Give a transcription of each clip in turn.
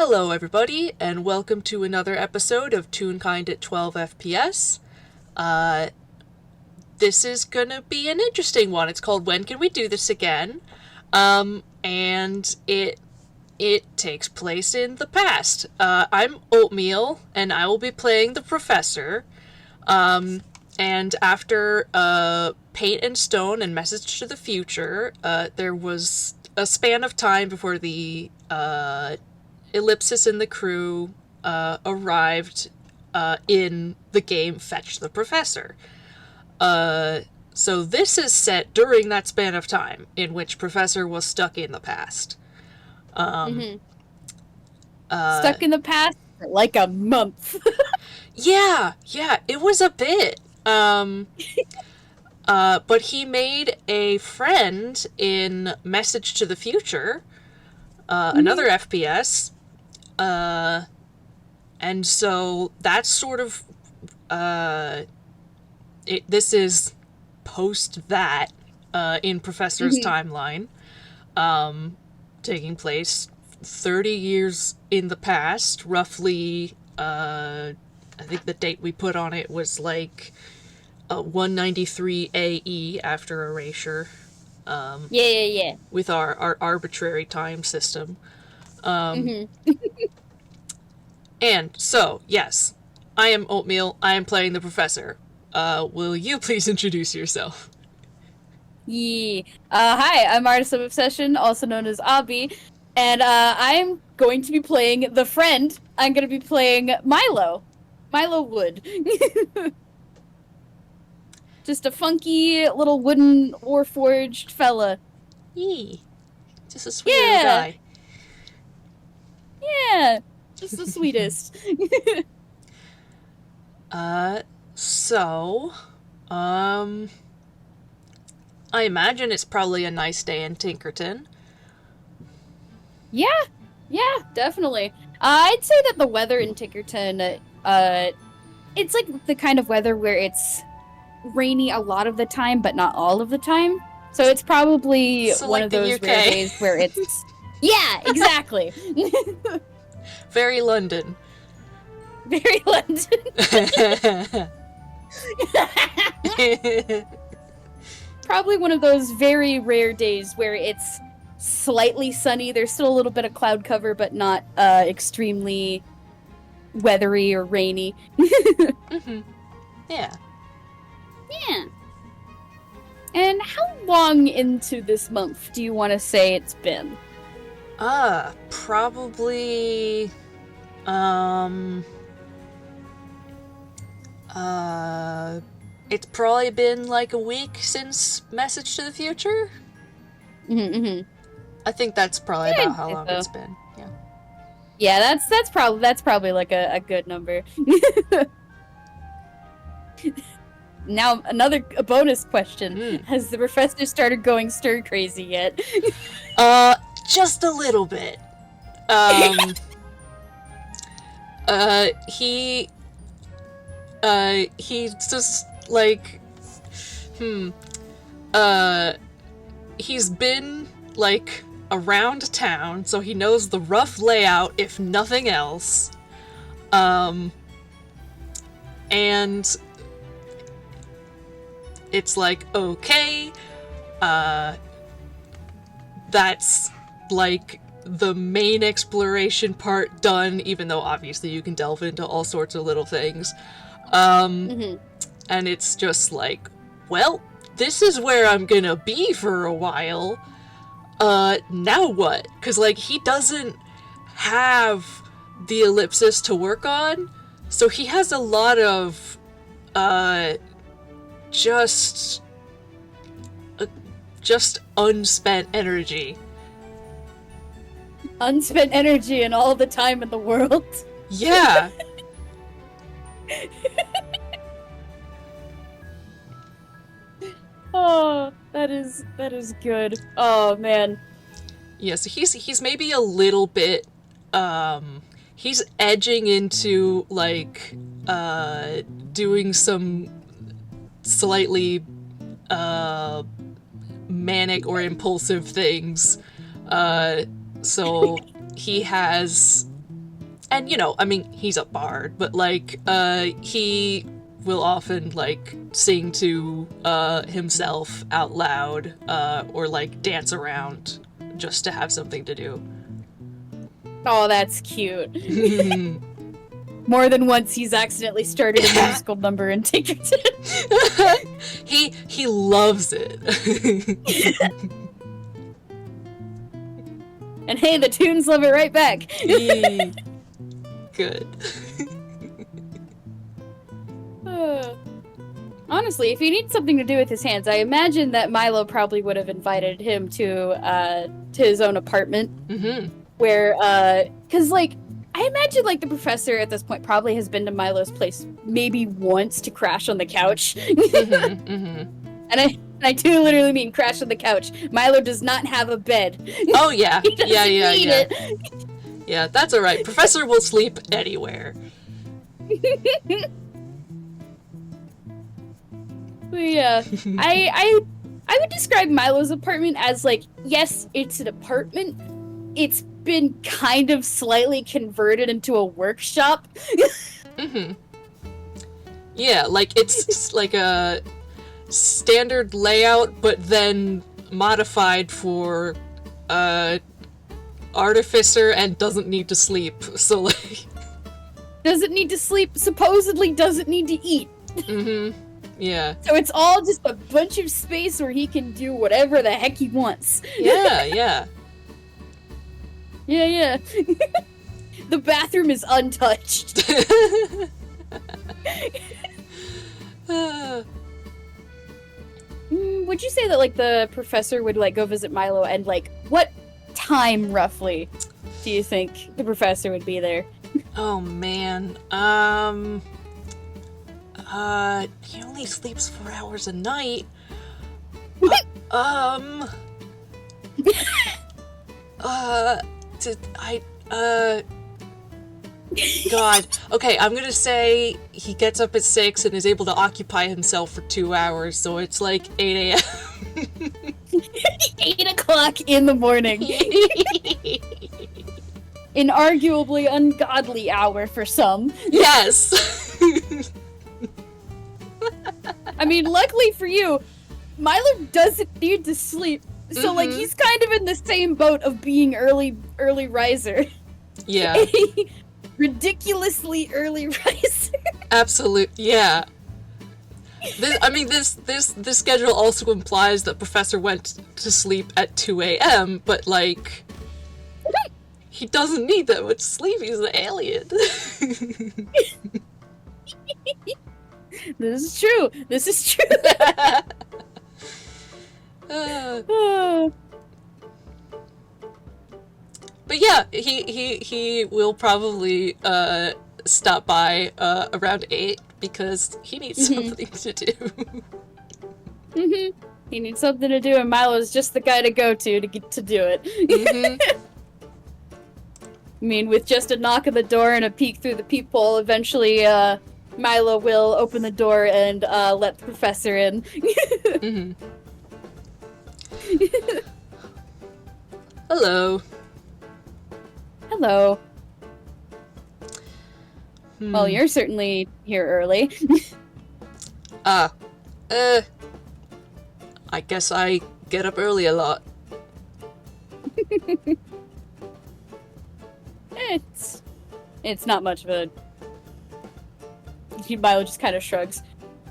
Hello everybody, and welcome to another episode of Toonkind at 12 FPS. This is gonna be an interesting one. It's called When Can We Do This Again? And it takes place in the past. I'm Oatmeal, and I will be playing the Professor. And after Paint and Stone and Message to the Future, there was a span of time before the Ellipsis and the crew arrived in the game Fetch the Professor. So this is set during that span of time in which Professor was stuck in the past. Stuck in the past for like a month. Yeah, it was a bit. But he made a friend in Message to the Future, another FPS, and so that's sort of, this is post that, in Professor's timeline, taking place 30 years in the past, roughly. I think the date we put on it was like 193 AE after erasure. Yeah. With our arbitrary time system. And so, yes, I am Oatmeal. I am playing the Professor. Will you please introduce yourself? Yeah. Hi, I'm Artist of Obsession, also known as Abby, and I'm going to be playing the friend. I'm going to be playing Milo Woode. Just a funky little wooden warforged fella. Yee. Just a sweet little guy. Yeah, just the sweetest. So, I imagine it's probably a nice day in Tinkerton. Yeah, definitely. I'd say that the weather in Tinkerton, it's like the kind of weather where it's rainy a lot of the time, but not all of the time. So it's probably So one like of the those UK. rare days where it's... Yeah, exactly. Very London. Very London. Probably one of those very rare days where it's slightly sunny. There's still a little bit of cloud cover, but not extremely weathery or rainy. Yeah. Yeah. And how long into this month do you want to say it's been? Probably, it's probably been like a week since Message to the Future. I think that's probably about how long it's been. Yeah. Yeah, that's probably like a good number. Now, a bonus question. Has the Professor started going stir crazy yet? Just a little bit. He's just like, he's been like around town, so he knows the rough layout, if nothing else. And it's like, okay, that's like the main exploration part done, even though obviously you can delve into all sorts of little things. And it's just like, well, this is where I'm gonna be for a while. Now what? Because, like, he doesn't have the Ellipsis to work on, so he has a lot of, just unspent energy. Unspent energy and all the time in the world. Yeah. Oh, that is good. Oh man. Yeah, so he's maybe a little bit, he's edging into, like, doing some slightly, manic or impulsive things. So he has And, you know, I mean, he's a bard, but, like, he will often, like, sing to himself out loud, or, like, dance around just to have something to do. Oh, that's cute. More than once he's accidentally started a musical number in Tinkerton. He loves it. And hey, the tunes love it right back. Good. Honestly, if he needs something to do with his hands, I imagine that Milo probably would have invited him to his own apartment. Where, cause like, I imagine like the professor at this point probably has been to Milo's place maybe once to crash on the couch. And I do literally mean crash on the couch. Milo does not have a bed. Oh yeah, He doesn't need it. Yeah, that's alright. Professor will sleep anywhere. Yeah, I would describe Milo's apartment as like, yes, it's an apartment. It's been kind of slightly converted into a workshop. Yeah, like it's like a standard layout, but then modified for artificer and doesn't need to sleep. So like Doesn't need to sleep, supposedly doesn't need to eat. Yeah. So it's all just a bunch of space where he can do whatever the heck he wants. Yeah. Yeah. The bathroom is untouched. Would you say that like the professor would like go visit Milo, and like what time roughly do you think the professor would be there? Oh man. He only sleeps 4 hours a night. God. Okay, I'm gonna say he gets up at 6 and is able to occupy himself for 2 hours, so it's like 8 a.m. 8 o'clock in the morning. An arguably ungodly hour for some. Yes! I mean, luckily for you, Milo doesn't need to sleep. So, like, he's kind of in the same boat of being early riser. Yeah. Ridiculously early riser. Absolute, yeah. This schedule also implies that Professor went to sleep at 2 a.m., but, like, he doesn't need that much sleep, he's an alien. This is true. But yeah, he will probably stop by around 8 because he needs something to do. He needs something to do, and Milo's just the guy to go to get to do it. I mean, with just a knock at the door and a peek through the peephole, eventually Milo will open the door and let the professor in. Hello. Hello. Well, you're certainly here early. I guess I get up early a lot. It's not much of a... Milo just kind of shrugs.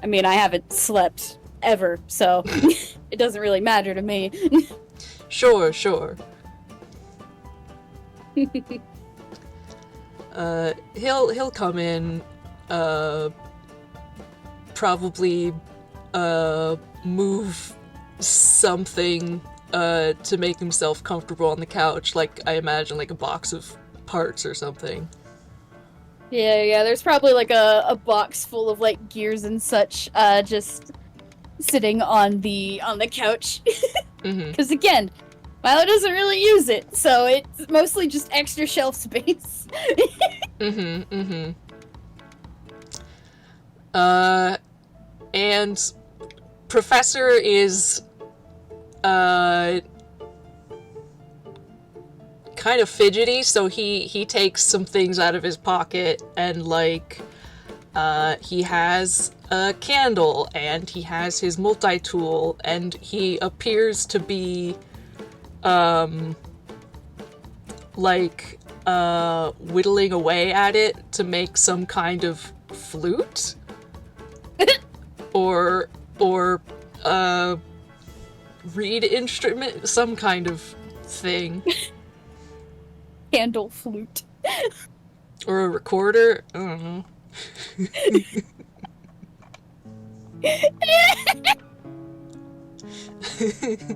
I mean, I haven't slept ever, so it doesn't really matter to me. Sure. He'll come in, probably, move something, to make himself comfortable on the couch, like, I imagine, like a box of parts or something. Yeah, there's probably, like, a box full of, like, gears and such, just sitting on the couch. Because, again, Milo doesn't really use it, so it's mostly just extra shelf space. And Professor is, kind kind of fidgety, so he takes some things out of his pocket and like he has a candle and he has his multi-tool and he appears to be like whittling away at it to make some kind of flute or reed instrument, some kind of thing. Candle flute. Or a recorder. I don't know.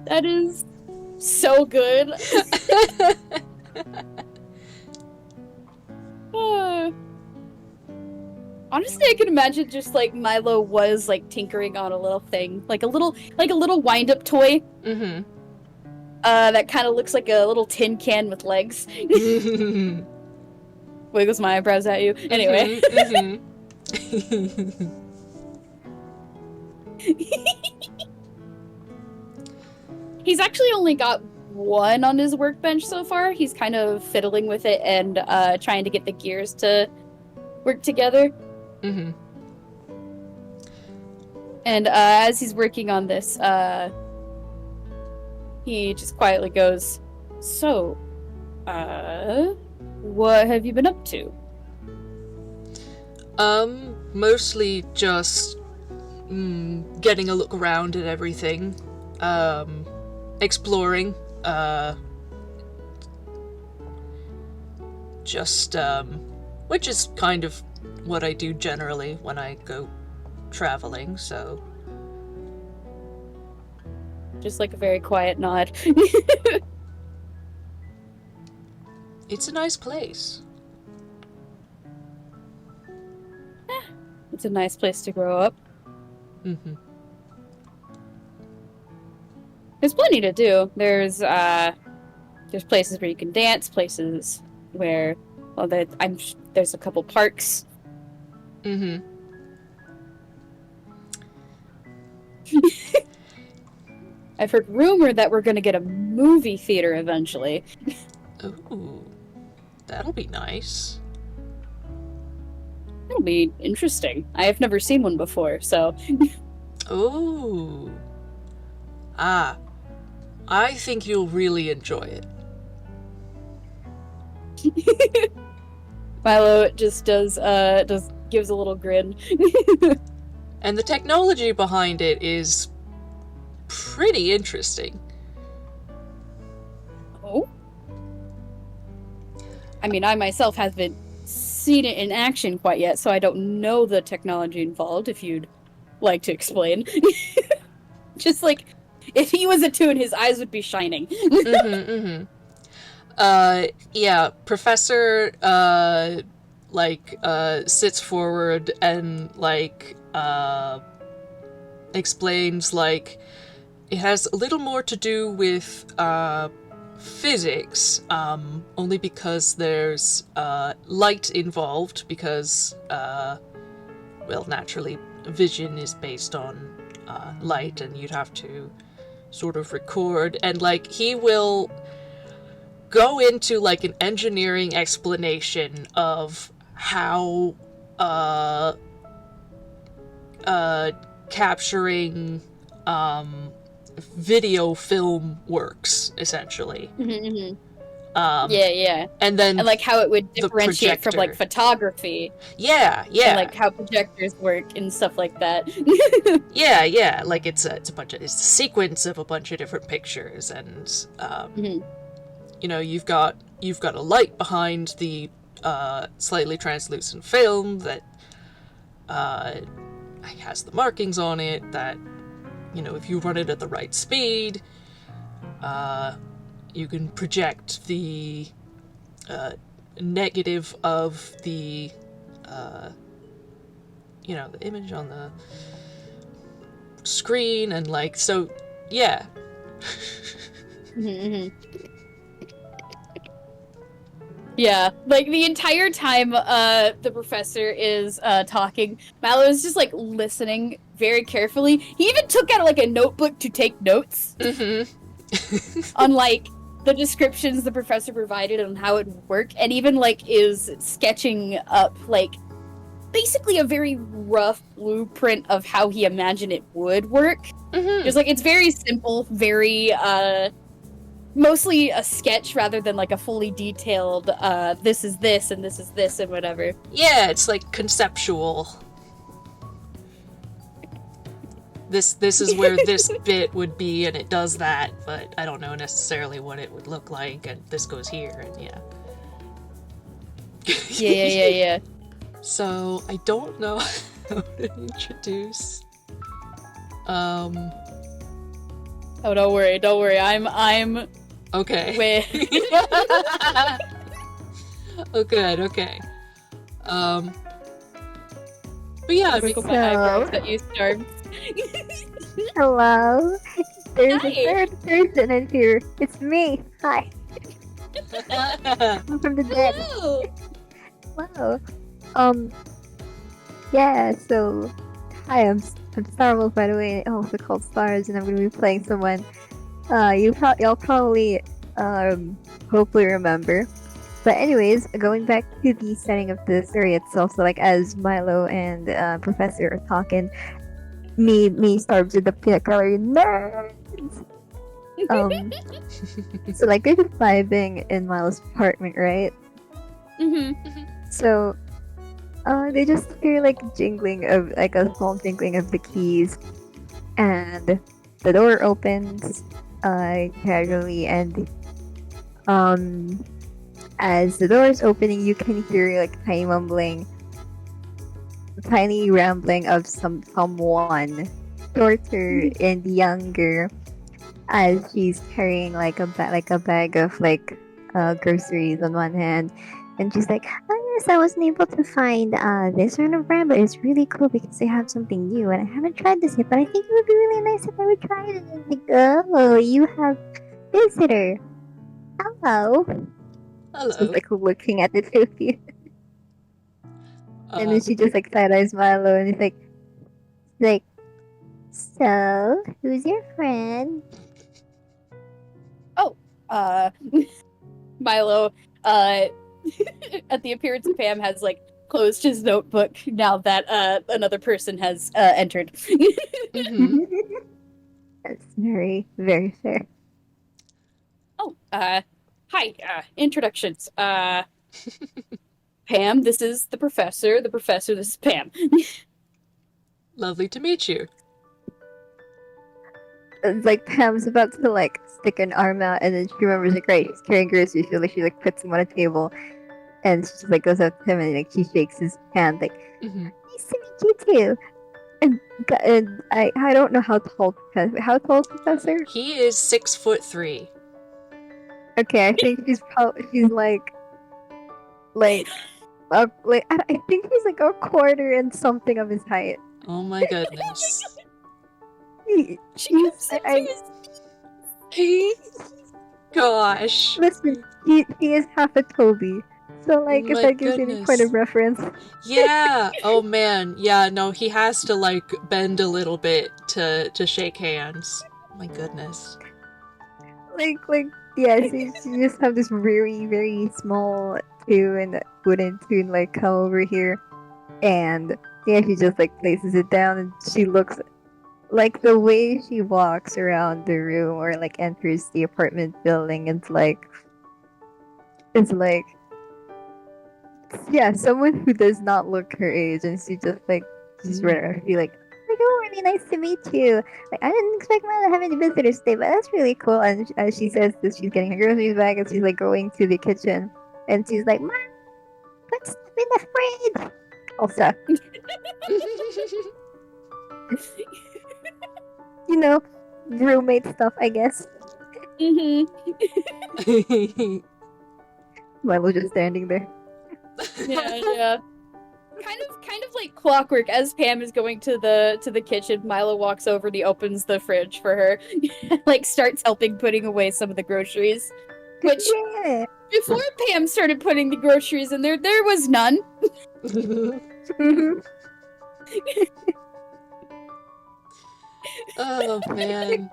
That is so good. Honestly, I can imagine just like Milo was like tinkering on a little thing, like a little wind-up toy. Mm-hmm. That kind of looks like a little tin can with legs. Wiggles my eyebrows at you. Anyway. Mm-hmm. He's actually only got one on his workbench so far. He's kind of fiddling with it and trying to get the gears to work together. Mm-hmm. And as he's working on this, he just quietly goes, "So, what have you been up to?" Mostly just getting a look around at everything. Exploring. Which is kind of what I do generally when I go traveling, so. Just like a very quiet nod. It's a nice place. It's a nice place to grow up. Mm-hmm. There's plenty to do. There's places where you can dance, places where, well, there's a couple parks. Mm-hmm. I've heard rumor that we're gonna get a movie theater eventually. Ooh, that'll be nice. It'll be interesting. I have never seen one before, so. Ooh. Ah. I think you'll really enjoy it. Milo just gives a little grin. And the technology behind it is pretty interesting. Oh? I mean, I myself haven't seen it in action quite yet, so I don't know the technology involved, if you'd like to explain. Just like, if he was a toon, his eyes would be shining. Yeah, Professor, sits forward and, explains, it has a little more to do with, physics, only because there's, light involved, because, naturally, vision is based on, light, and you'd have to sort of record, and, he will go into, an engineering explanation of how, capturing, video film works, essentially. Yeah. And then... And, how it would differentiate from, photography. Yeah. And, how projectors work and stuff like that. Yeah. It's a sequence of a bunch of different pictures, and, you've got a light behind the, slightly translucent film that, has the markings on it that, if you run it at the right speed, you can project the negative of the, the image on the screen, and so, yeah. Yeah, the entire time the professor is talking, Milo is just listening very carefully. He even took out a notebook to take notes on the descriptions the professor provided on how it would work, and even like is sketching up like basically a very rough blueprint of how he imagined it would work. Just like it's very simple, very mostly a sketch rather than like a fully detailed this is this and this is this and whatever. Yeah, it's like conceptual. This is where this bit would be, and it does that, but I don't know necessarily what it would look like, and this goes here, and yeah. Yeah. So I don't know how to introduce. Oh, don't worry. I'm Okay. with. Oh, good. Okay. But yeah, I mean, Wrinkle my eyebrows at you, Staarbles. Hello. There's Hi. a third person in here. It's me. Hi. I'm from the dead. Hello. Hello. Yeah, so hi, I'm Staarbles, by the way, also called Stars, and I'm gonna be playing someone y'all probably hopefully remember. But anyways, going back to the setting of the story itself, so like as Milo and Professor are talking, me Starbs with the peanut gallery nerds. So like they're just vibing in Milo's apartment, right? So they just hear like jingling of like a small jingling of the keys, and the door opens casually, and as the door is opening, you can hear like tiny mumbling, tiny rambling of someone shorter and younger, as she's carrying like a bag of like groceries on one hand, and she's like, "Oh yes, I wasn't able to find this kind of brand, but it's really cool because they have something new, and I haven't tried this yet. But I think it would be really nice if I would try it." And I'm like, "Oh, you have visitor. Hello." hello. So like looking at the two of you, and then she just like side eyes Milo, and it's like, "So who's your friend?" Milo, at the appearance of Pam, has like closed his notebook now that another person has entered. Mhm. That's very, very fair. Oh, hi, introductions. Pam, this is the professor. The professor, this is Pam. Lovely to meet you. It's like Pam's about to like stick an arm out, and then she remembers like, right, she's carrying groceries. So like she like puts him on a table, and she just like goes up to him and like she shakes his hand like, Mhm. "Nice to meet you too." And I don't know how tall is Professor? He is 6'3". Okay, I think she's like I think he's like a quarter and something of his height. Oh my goodness. Gosh. Listen, he is half a Toby. So like if My that gives you any point goodness. of reference. Yeah. Oh man. Yeah. No, he has to like bend a little bit to shake hands. My goodness. like yeah, so you just have this very, very small wooden tune like come over here, and yeah, she just like places it down, and she looks like the way she walks around the room or like enters the apartment building. It's like yeah, someone who does not look her age, and she just like she's right be like, "Oh, really nice to meet you. Like, I didn't expect Mom to have any visitors today, but that's really cool." And as she says this, she's getting her groceries back, and she's like going to the kitchen, and she's like, "Mom, put stuff in the fridge." Also, you know, roommate stuff, I guess. Milo just standing there. Yeah. Kind of like clockwork. As Pam is going to the kitchen, Milo walks over and he opens the fridge for her, like starts helping putting away some of the groceries. Which Yeah. before Pam started putting the groceries in there was none. Oh man.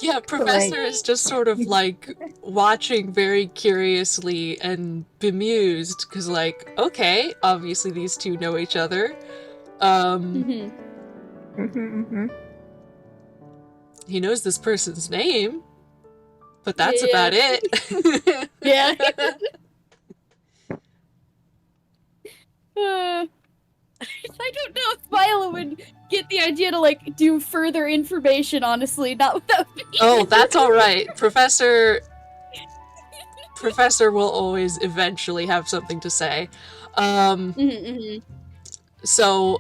Yeah, Professor is just sort of like watching very curiously and bemused because, like, okay, obviously these two know each other. Mhm. He knows this person's name, but that's Yeah. about it. Yeah. I don't know if Milo would get the idea to like do further information. Honestly, not without me. Oh, that's all right. Professor will always eventually have something to say. So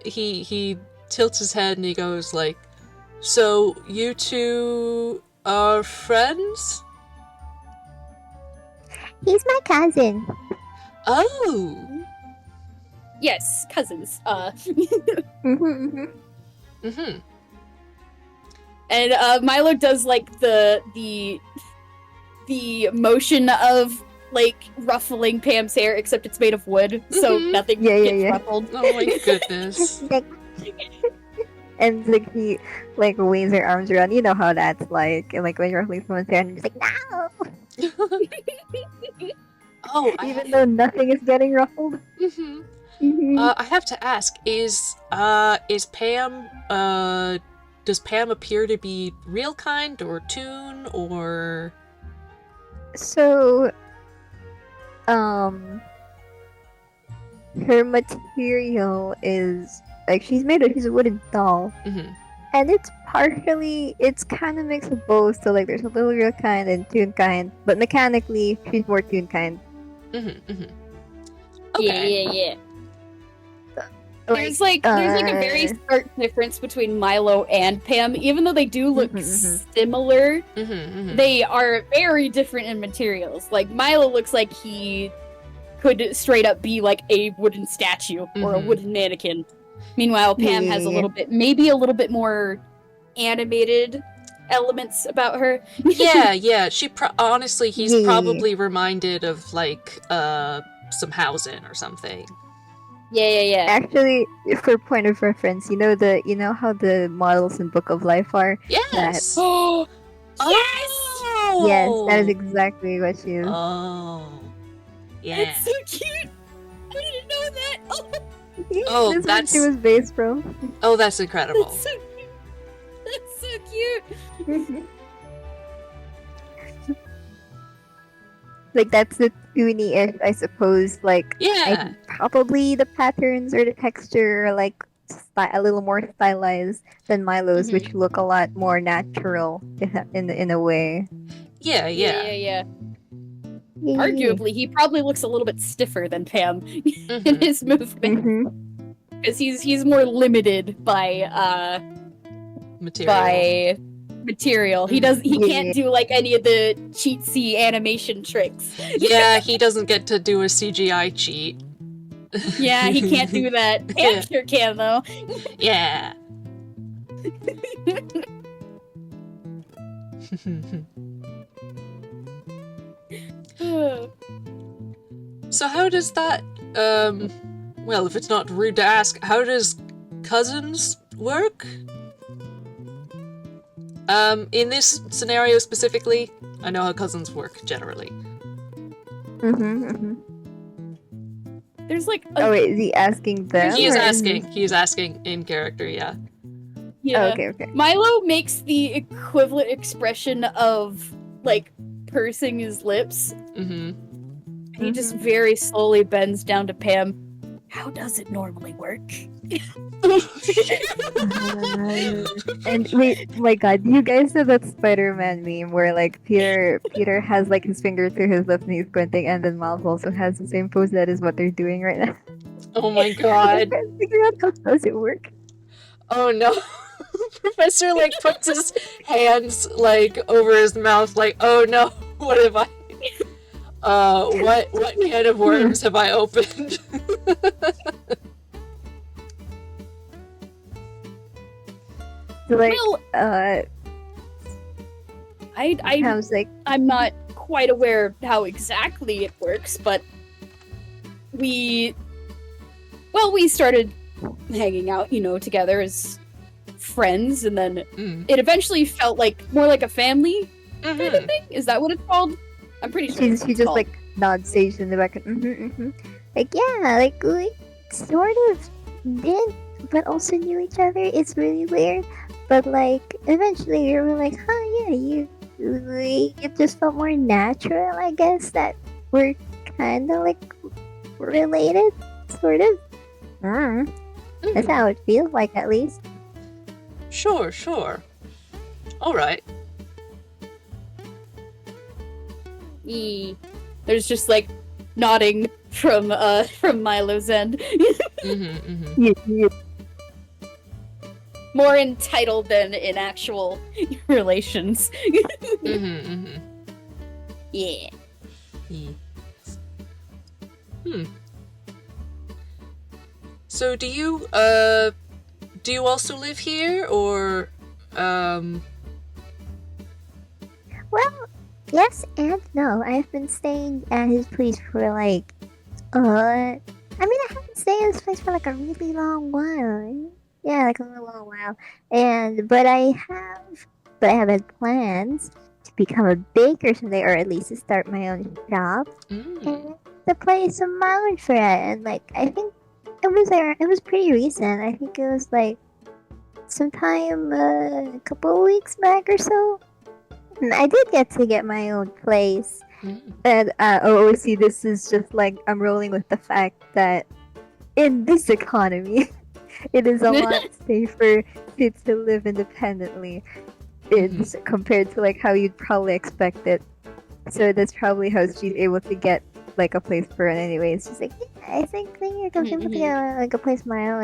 he tilts his head and he goes like, "So you two are friends?" He's my cousin. Oh. Yes, cousins. Mhm. And Milo does like the motion of like ruffling Pam's hair, except it's made of wood, so nothing gets ruffled. Oh my goodness. And like he like waves her arms around. You know how that's like. And like when you're ruffling someone's hair, and you're just like, no. Oh, Even though nothing is getting ruffled. I have to ask: is Pam? Does Pam appear to be real kind or Toon or? So, her material is like she's a wooden doll, and it's kind of mix of both. So like, there's a little real kind and Toonkind, but mechanically, she's more Toonkind. Okay. Yeah. There's like a very stark difference between Milo and Pam, even though they do look similar. They are very different in materials. Like Milo looks like he could straight up be like a wooden statue or a wooden mannequin. Meanwhile, Pam has a little bit more animated elements about her. Yeah. Honestly, he's probably reminded of like some housing or something. Yeah. Actually, for point of reference, you know how the models in Book of Life are? Yes. Oh, yes. Yes, that is exactly what she is. Oh. Yeah. That's so cute. I didn't know that. Oh, That's what she was based from. Oh, that's incredible. That's so cute. Like that's the Toonie-ish, I suppose. Like, Yeah. Probably the patterns or the texture are like a little more stylized than Milo's, which look a lot more natural in a way. Yeah. Arguably, he probably looks a little bit stiffer than Pam in his movement, because he's more limited by material. He can't do like any of the cheatsy animation tricks. Yeah, he doesn't get to do a CGI cheat. Yeah, he can't do that. Pam sure can though. Yeah. So how does that well, if it's not rude to ask, how does cousins work? In this scenario specifically, I know how cousins work generally. There's like oh wait, is he asking them? He is asking in character, yeah. Yeah. Oh, okay. Milo makes the equivalent expression of like pursing his lips. He just very slowly bends down to Pam. How does it normally work? And wait, my god, you guys know that Spider-Man meme where like Peter has like his finger through his lips and he's squinting, and then Miles also has the same pose. That is what they're doing right now. Oh my god. Figure out how does it work. Oh no. Professor like puts his hands like over his mouth like, oh no, what have I what can of worms have I opened? So, like, Well, I'm not quite aware how exactly it works, but we started hanging out, together as friends, and then Mm. it eventually felt like more like a family kind of Mhm. thing. Is that what it's called? I'm pretty sure. She it's just called. like nods sage in the back. Like yeah, like we sort of did, but also knew each other. It's really weird, but like eventually we were like, huh, yeah, it just felt more natural, I guess, that we're kind of like related, sort of. That's Mhm. how it feels like, at least. Sure, sure. All right. There's just like nodding from Milo's end. Mhm. Mhm. Yeah. More entitled than in actual relations. Mhm. Mhm. Yeah. Yeah. So do you also live here, or Well, yes and no. I've been staying at his place for like, I mean, I haven't stayed at his place for like a really long while. Yeah, like a really long while. But I have had plans to become a baker someday, or at least to start my own shop and to play some Milo for it. And like, I think it was pretty recent. I think it was like sometime a couple of weeks back or so. And I did get my own place. And see, this is just like I'm rolling with the fact that in this economy, it is a lot safer to live independently. It's compared to like how you'd probably expect it. So that's probably how she's able to get like a place for it anyway. It's just like, yeah, I think I can put together like a place of my own,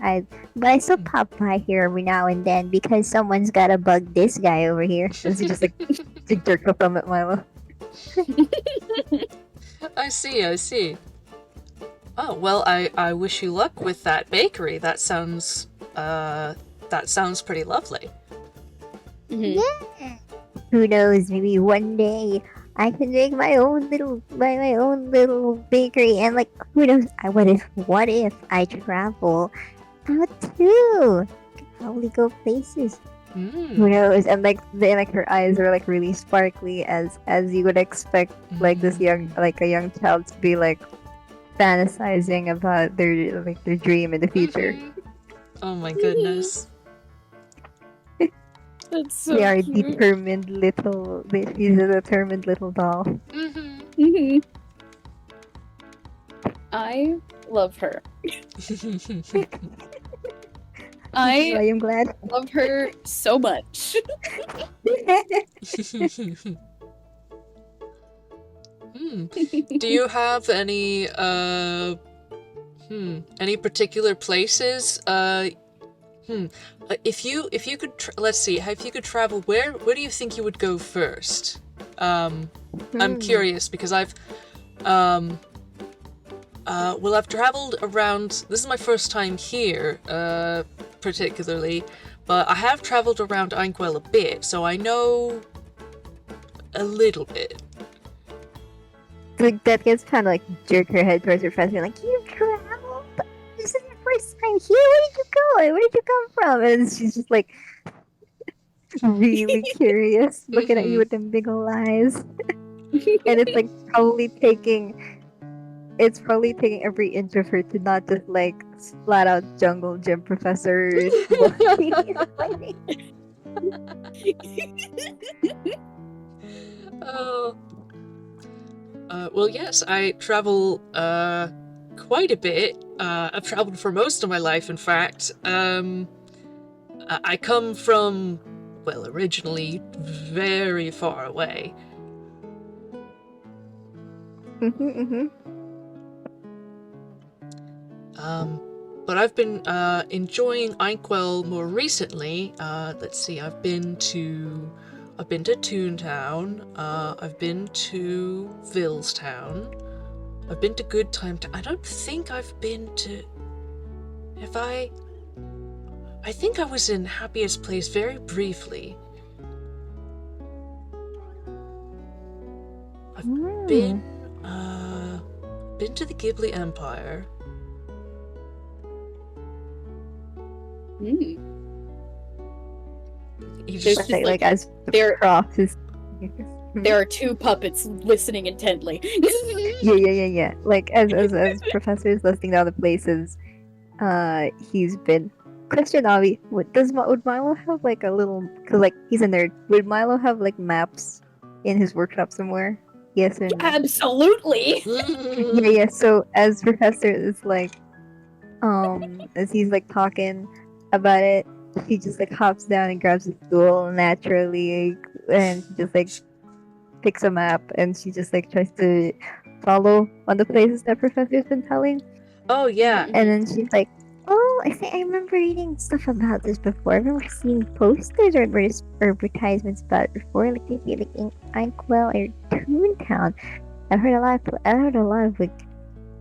and but I still pop by here every now and then because someone's gotta bug this guy over here. And she just like jerk a thumb at Milo. I see. Oh, well, I wish you luck with that bakery. That sounds pretty lovely. Yeah. Who knows? Maybe one day I can make my own little bakery, and like who knows? What if I travel out too? Could probably go places. Who knows? And like then like her eyes are like really sparkly as you would expect like this a young child to be like fantasizing about their dream in the future. Oh my goodness. That's so They are cute. determined little. She's a determined little doll. I love her. I I am glad. love her so much. Do you have any any particular places? If you could let's see, if you could travel, where do you think you would go first? I'm curious because I've traveled around. This is my first time here, particularly, but I have traveled around Inkwell a bit, so I know a little bit. Like that gets kind of like jerk her head towards her friends, being like, "You traveled? This is your first time here. Where did you go? Where did you come from?" And she's just like really curious, looking at you with them big ol' eyes. And it's like probably taking every inch of her to not just like flat out jungle gym professor. Oh. Well, yes, I travel quite a bit. I've traveled for most of my life, in fact. I come from, well, originally very far away. But I've been enjoying Inkwell more recently. Let's see, I've been to Toontown. I've been to Villestown. I've been to Good Time. I don't think I've been to. I think I was in Happiest Place very briefly. I've been to the Ghibli Empire. He There's just, just like as the there- prof is. There are two puppets listening intently. Yeah. Like as professors listing down the places, he's been. Question, Avi, would Milo have like a little? Cause like he's a nerd. Would Milo have like maps in his workshop somewhere? Yes or no? Absolutely. Yeah. So as professor is like, as he's like talking about it, he just like hops down and grabs a stool naturally, and just like picks a map, and she just like tries to follow on the places that professor's been telling. Oh yeah. And then she's like, "Oh, I think I remember reading stuff about this before. I remember seeing posters or advertisements about it before, like maybe like in Inkwell or Toontown. I've heard a lot of like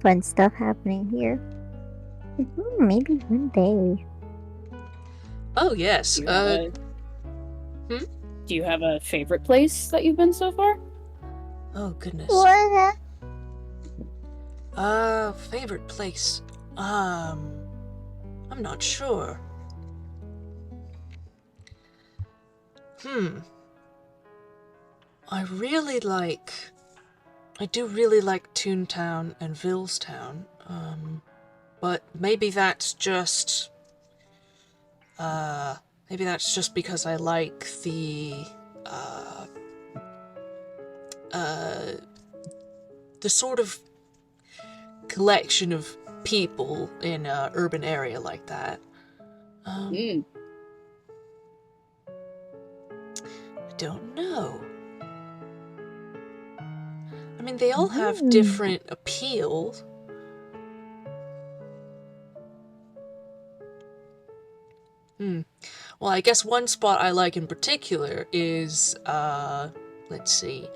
fun stuff happening here. Maybe one day." Oh yes. Do you have a favorite place that you've been so far? Oh goodness. What? Favorite place. I'm not sure. I do really like Toontown and Villestown. But maybe that's just because I like the sort of collection of people in an urban area like that. I don't know. I mean, they all have different appeals. Well, I guess one spot I like in particular is, let's see,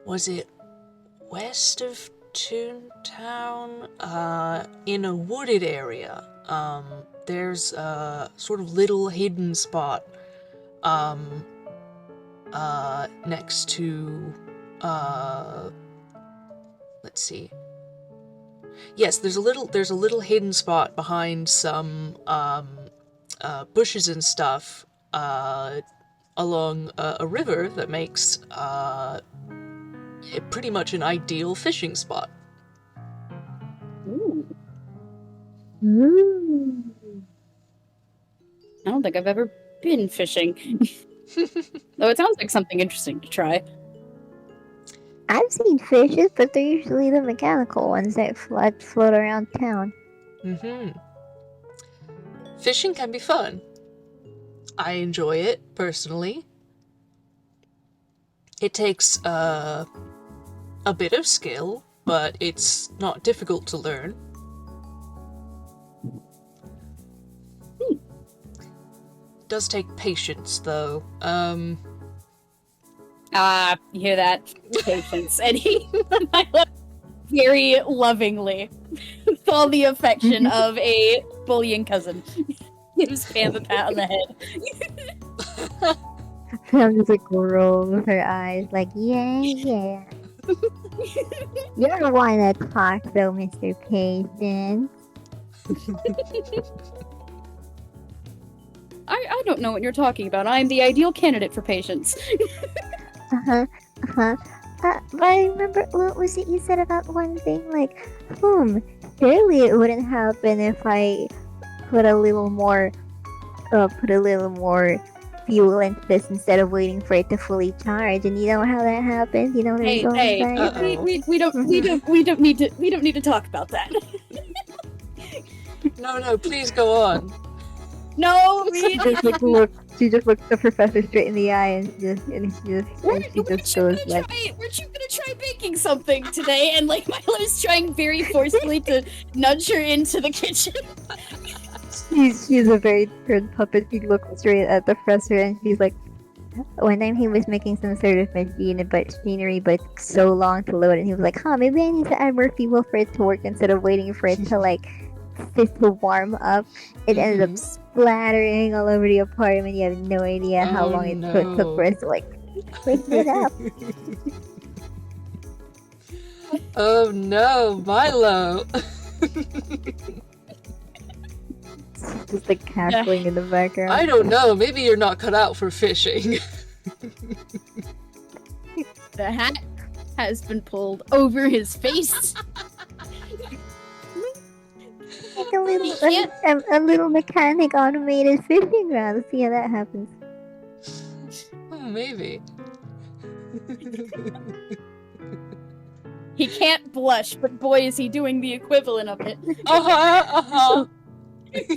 was it west of Toontown? In a wooded area. There's a sort of little hidden spot, next to, let's see. Yes, there's a little hidden spot behind some, bushes and stuff, along a river that makes, pretty much an ideal fishing spot. Ooh. Ooh. I don't think I've ever been fishing. Though it sounds like something interesting to try. I've seen fishes, but they're usually the mechanical ones that float around town. Fishing can be fun. I enjoy it, personally. It takes, a bit of skill, but it's not difficult to learn. It does take patience, though. You hear that? Patience. And he very lovingly, with all the affection of a bullying cousin, gives Pam a pat on the head. Pam just like rolls her eyes, like, yeah. You don't want to talk though, Mr. Patience. I don't know what you're talking about. I'm the ideal candidate for patience. But I remember, what was it you said about one thing? Like, surely it wouldn't happen if I put a little more fuel into this instead of waiting for it to fully charge. And you know how that happens? You know what I'm saying? We don't need to talk about that. No, please go on. No, She just looks the professor straight in the eye and she just goes like, weren't you gonna try baking something today? And like Milo's trying very forcefully to nudge her into the kitchen. she's a very turned puppet. She looks straight at the professor and she's like, one time he was making some sort of machinery, but it took so long to load, and he was like, maybe I need to add more fuel for it to work instead of waiting for it to like to warm up. It ended up splattering all over the apartment. You have no idea how long it took for us to like clean it up. Oh no, Milo! just like cackling in the background. I don't know. Maybe you're not cut out for fishing. The hat has been pulled over his face. Like a little mechanic automated fishing rod. Let's see how that happens. Oh, maybe. He can't blush, but boy, is he doing the equivalent of it. Uh-huh.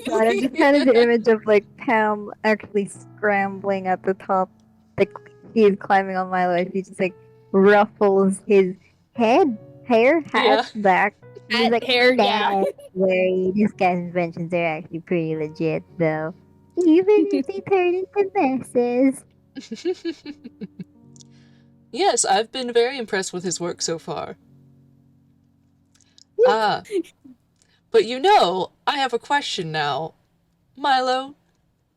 God, I'm just kind of the image of like Pam actually scrambling at the top, like he's climbing on Milo, and he just like ruffles his hair back. He's like, Hair, yeah. Way. This guy's inventions are actually pretty legit, though. Even if they turn into messes. Yes, I've been very impressed with his work so far. But you know, I have a question now. Milo,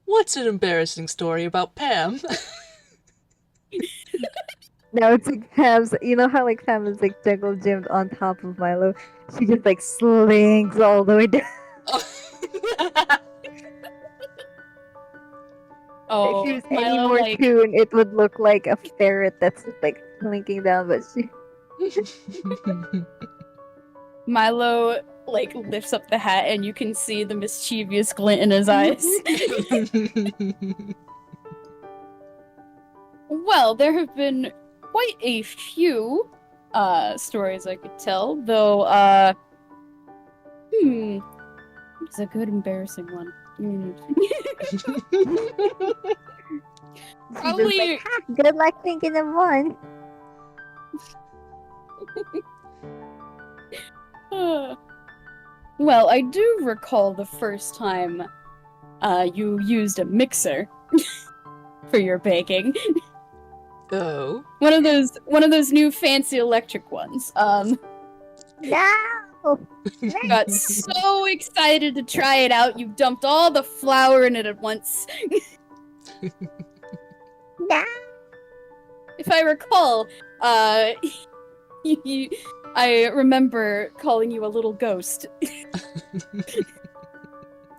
what's an embarrassing story about Pam? No, it's like Pam's. You know how like Pam is like juggle gymmed on top of Milo? She just like slings all the way down. Oh, If she was Milo, any more like, tuned, it would look like a ferret that's just like slinking down, but she. Milo like lifts up the hat, and you can see the mischievous glint in his eyes. Well, there have been quite a few stories I could tell, though. It's a good embarrassing one. Probably. Like, good luck thinking of one. Well, I do recall the first time you used a mixer for your baking. Oh. One of those new fancy electric ones. No! Got so excited to try it out, you dumped all the flour in it at once. No! If I recall, I remember calling you a little ghost.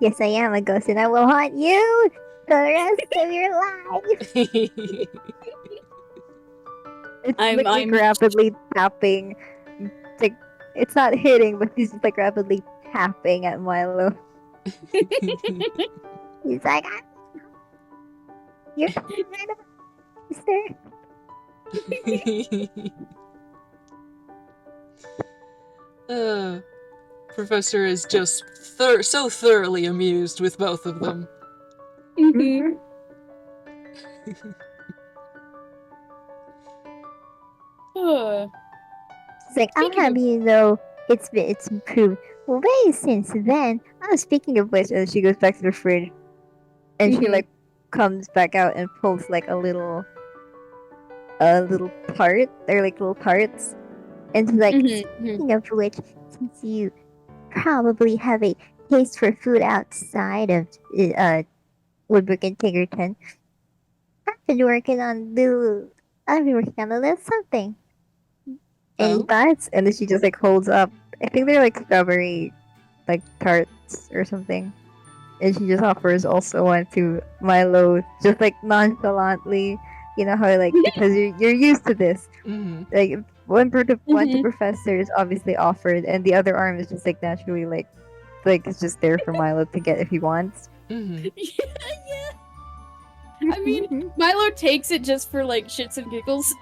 Yes, I am a ghost, and I will haunt you for the rest of your life. It's I'm rapidly tapping. It's like it's not hitting, but he's just like rapidly tapping at Milo. He's like, "You're kind of a monster." Professor is just so thoroughly amused with both of them. Mhm. It's like, I'm Speaking of- happy to know it's improved way since then. Oh, speaking of which, she goes back to the fridge, and she Mhm. like comes back out and pulls like a little tart. They're like little tarts, and she's like, speaking of which, since you probably have a taste for food outside of Woodbrook and Tinkerton, I've been working on a little something. Any thoughts? And then she just like holds up. I think they're like strawberry, like tarts or something. And she just offers also one to Milo, just like nonchalantly. You know how like because you're used to this. Like one to Professor is obviously offered, and the other arm is just like naturally like it's just there for Milo to get if he wants. Yeah. I mean, Milo takes it just for like shits and giggles.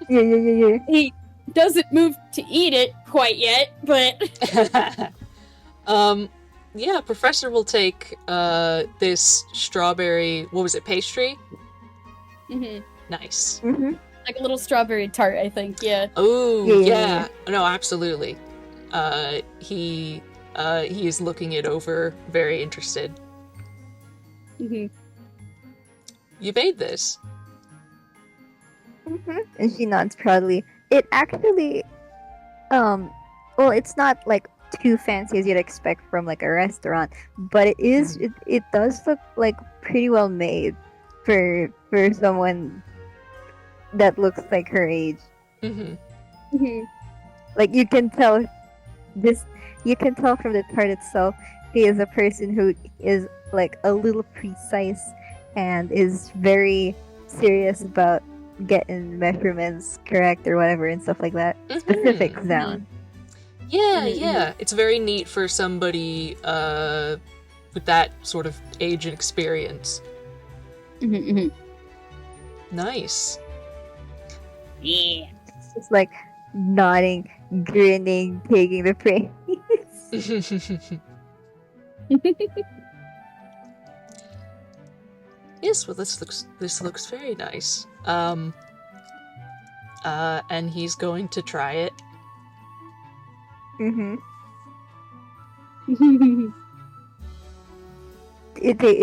Yeah. He doesn't move to eat it quite yet, but yeah, Professor will take this strawberry, what was it, pastry? Nice. Like a little strawberry tart, I think, yeah. Oh, yeah. No, absolutely. He is looking it over, very interested. You made this. And she nods proudly. It actually, well, it's not like too fancy as you'd expect from like a restaurant, but it is. It does look like pretty well made for someone that looks like her age. Like you can tell from the tart itself. he is a person who is like a little precise and is very serious about getting measurements correct or whatever and stuff like that. Specifics down. Yeah, Mhm, yeah. It's very neat for somebody with that sort of age and experience. Nice. Yeah. Just like nodding, grinning, taking the praise. Yes, well, this looks very nice. And he's going to try it. Mm-hmm.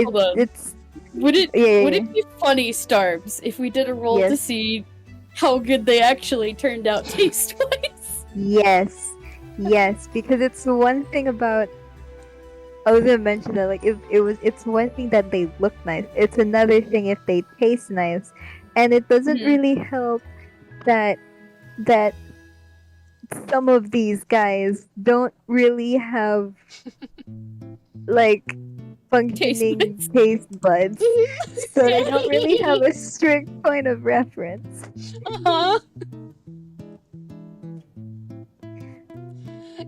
Hold on. It's Would it yeah. would it be funny, Starbs, if we did a roll to Yes. see how good they actually turned out taste-wise? Yes, because it's one thing about. I was gonna mention that, like, it's one thing that they look nice. It's another thing if they taste nice, and it doesn't Mhm. really help that some of these guys don't really have like functioning buds. taste buds, so they don't really have a strict point of reference. Uh-huh.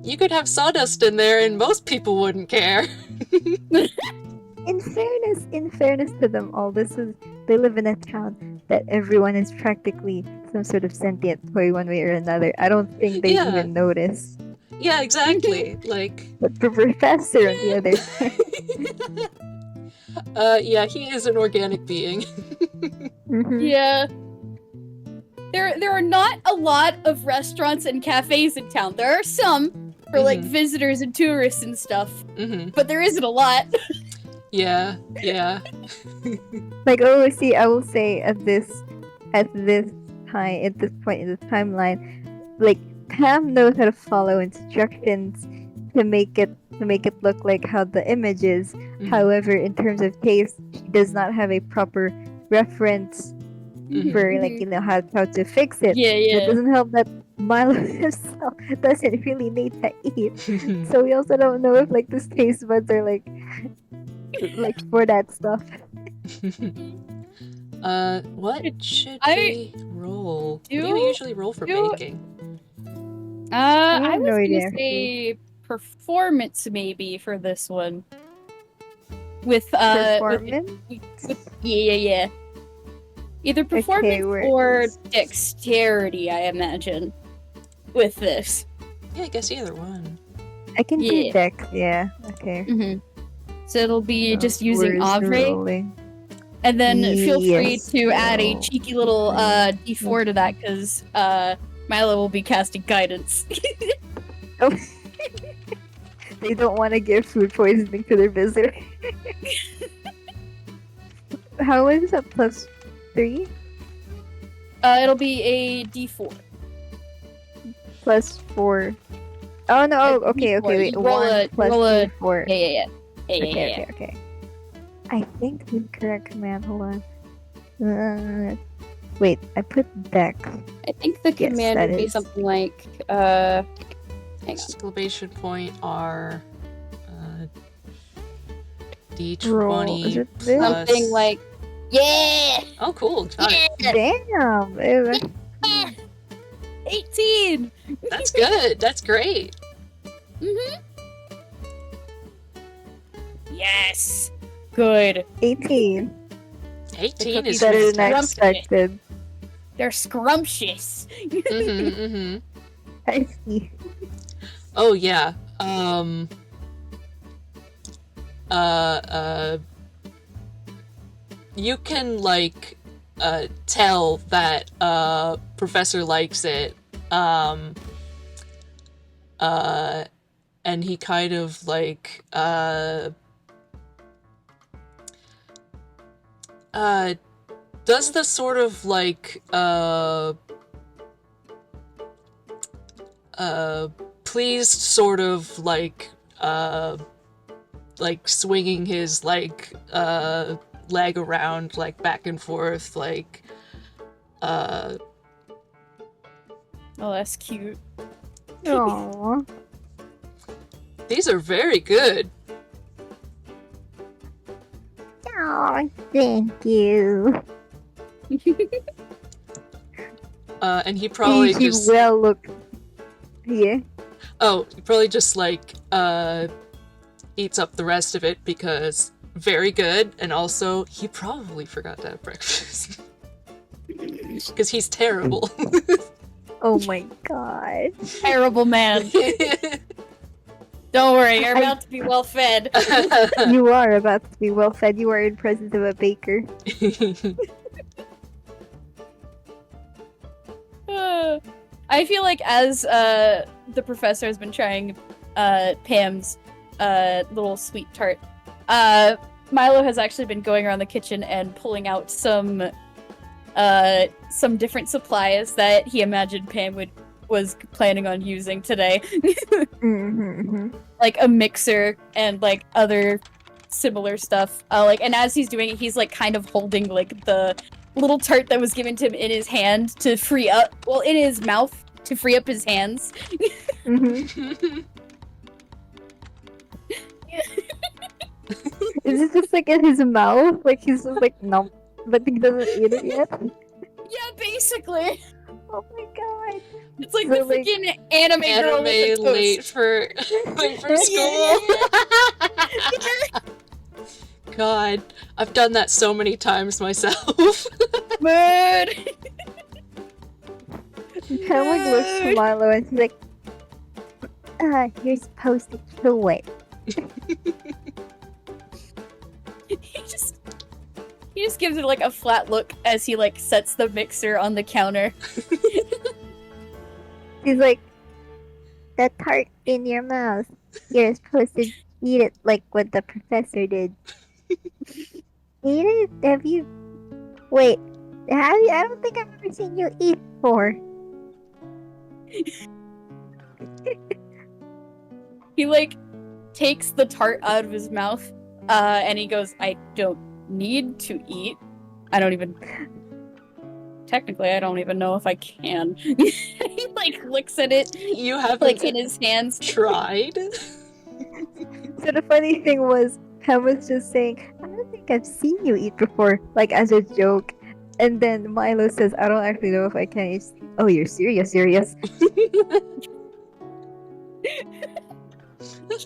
You could have sawdust in there and most people wouldn't care. In fairness to them all, they live in a town that everyone is practically some sort of sentient toy one way or another. I don't think they Yeah. even notice. Yeah, exactly. Like, But the professor on the other side. yeah, he is an organic being. Mhm. Yeah. There are not a lot of restaurants and cafes in town. There are some for like visitors and tourists and stuff, but there isn't a lot. Yeah, yeah. Like, oh, see, I will say at this point in the timeline, like, Pam knows how to follow instructions to make it look like how the image is. However, in terms of taste, she does not have a proper reference for like, you know, how to fix it. Yeah, It yeah. doesn't help that Milo himself doesn't really need to eat. So we also don't know if like these taste buds are like for that stuff. What should I we roll? What do do- you usually roll for do- baking? I I have was no gonna idea, say performance maybe for this one. With Performance? yeah. Either performance where or is- dexterity, I imagine. With this. Yeah, I guess either one. I can do Yeah. dex, yeah. Okay. So it'll be So just using where's the Avre, rolling? and then feel free Yes, to add a so- cheeky little D4 to that, because Milo will be casting guidance. They don't want to give food poisoning to their visitor. How is that +3? It'll be a D4. +4. Oh no! Oh, okay. D4. Wait. You roll 1 a- plus roll a- D4. Yeah. Okay. I think the correct command. Hold on. Wait, I put dex. I think the Yes, command that would be is. something like hang on. Exclamation point are Roll. Is D20 it this? plus... Something like yeah! Oh, cool. Got it. Damn! 18! That's good. That's great. Yes! Good. 18. 18 is Better than I fantastic. expected. They're scrumptious. I see. Oh yeah. You can like tell that Professor likes it. And he kind of like does the sort of like pleased sort of like swinging his like leg around like back and forth like Oh, that's cute. Aww. these are very good. Oh, thank you. And he probably He just... will look... Yeah. Oh, he probably just, like, eats up the rest of it because very good, and also he probably forgot to have breakfast. Because he's terrible. Oh my god. Terrible man. Don't worry, you're about to be well fed. You are about to be well fed. You are in presence of a baker. I feel like as the professor has been trying Pam's little sweet tart, Milo has actually been going around the kitchen and pulling out some different supplies that he imagined Pam was planning on using today. Like a mixer and like other similar stuff. And as he's doing it, he's like kind of holding like the little tart that was given to him in his hand to free up, in his mouth to free up his hands. Is it just like in his mouth? Like he's just like no, but he doesn't eat it yet? Yeah, basically. Oh my god. It's like the freaking anime girl with the late for school. God, I've done that so many times myself. Mood. Pam like looks to Milo and she's like, you're supposed to chew it. He just gives it like a flat look as he like sets the mixer on the counter. He's like, the tart in your mouth. You're supposed to eat it like what the professor did. Eat it? Have you? Wait, have you? I don't think I've ever seen you eat before. He like takes the tart out of his mouth, and he goes, "I don't need to eat. Technically, I don't even know if I can." He like looks at it. You have like in his hands. Tried. So the funny thing was, Pam was just saying, "I don't think I've seen you eat before," like as a joke. And then Milo says, "I don't actually know if I can eat." Oh, you're serious?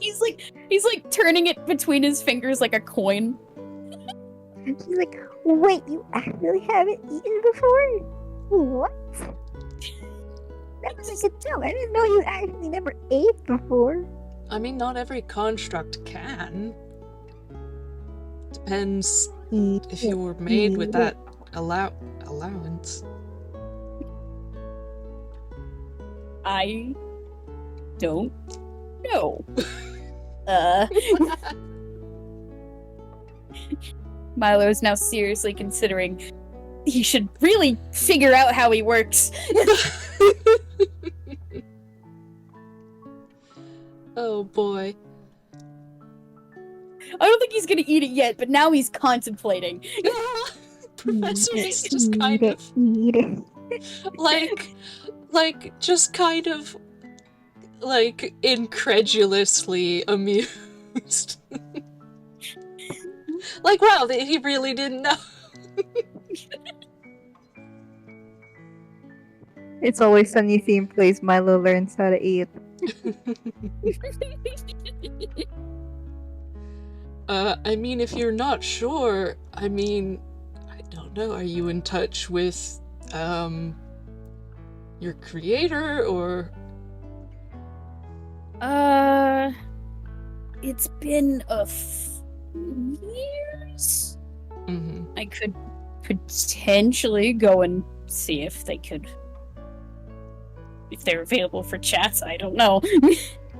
He's like turning it between his fingers like a coin. She's like, "Wait, you actually haven't eaten before? What? That was like a joke. I didn't know you actually never ate before." I mean, not every construct can. Depends if you were made with that allowance. I don't know. Milo is now seriously considering he should really figure out how he works. Oh boy. I don't think he's gonna eat it yet, but now he's contemplating. Professor is just kind of eat it. like just kind of like incredulously amused. Like, wow, he really didn't know. It's Always Sunny theme plays. Milo learns how to eat. I mean, if you're not sure, I mean, I don't know, are you in touch with, your creator, or? It's been a few years. Mm-hmm. I could potentially go and see if they're available for chats. I don't know.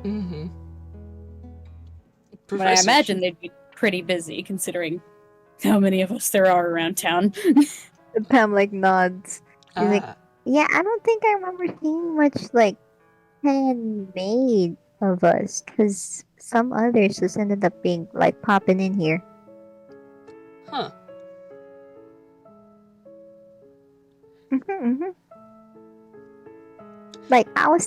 Mm-hmm. But I imagine they'd be pretty busy considering how many of us there are around town. Pam like nods. She's like, yeah, I don't think I remember seeing much like handmade of us, because some others just ended up being like popping in here. Huh. Like I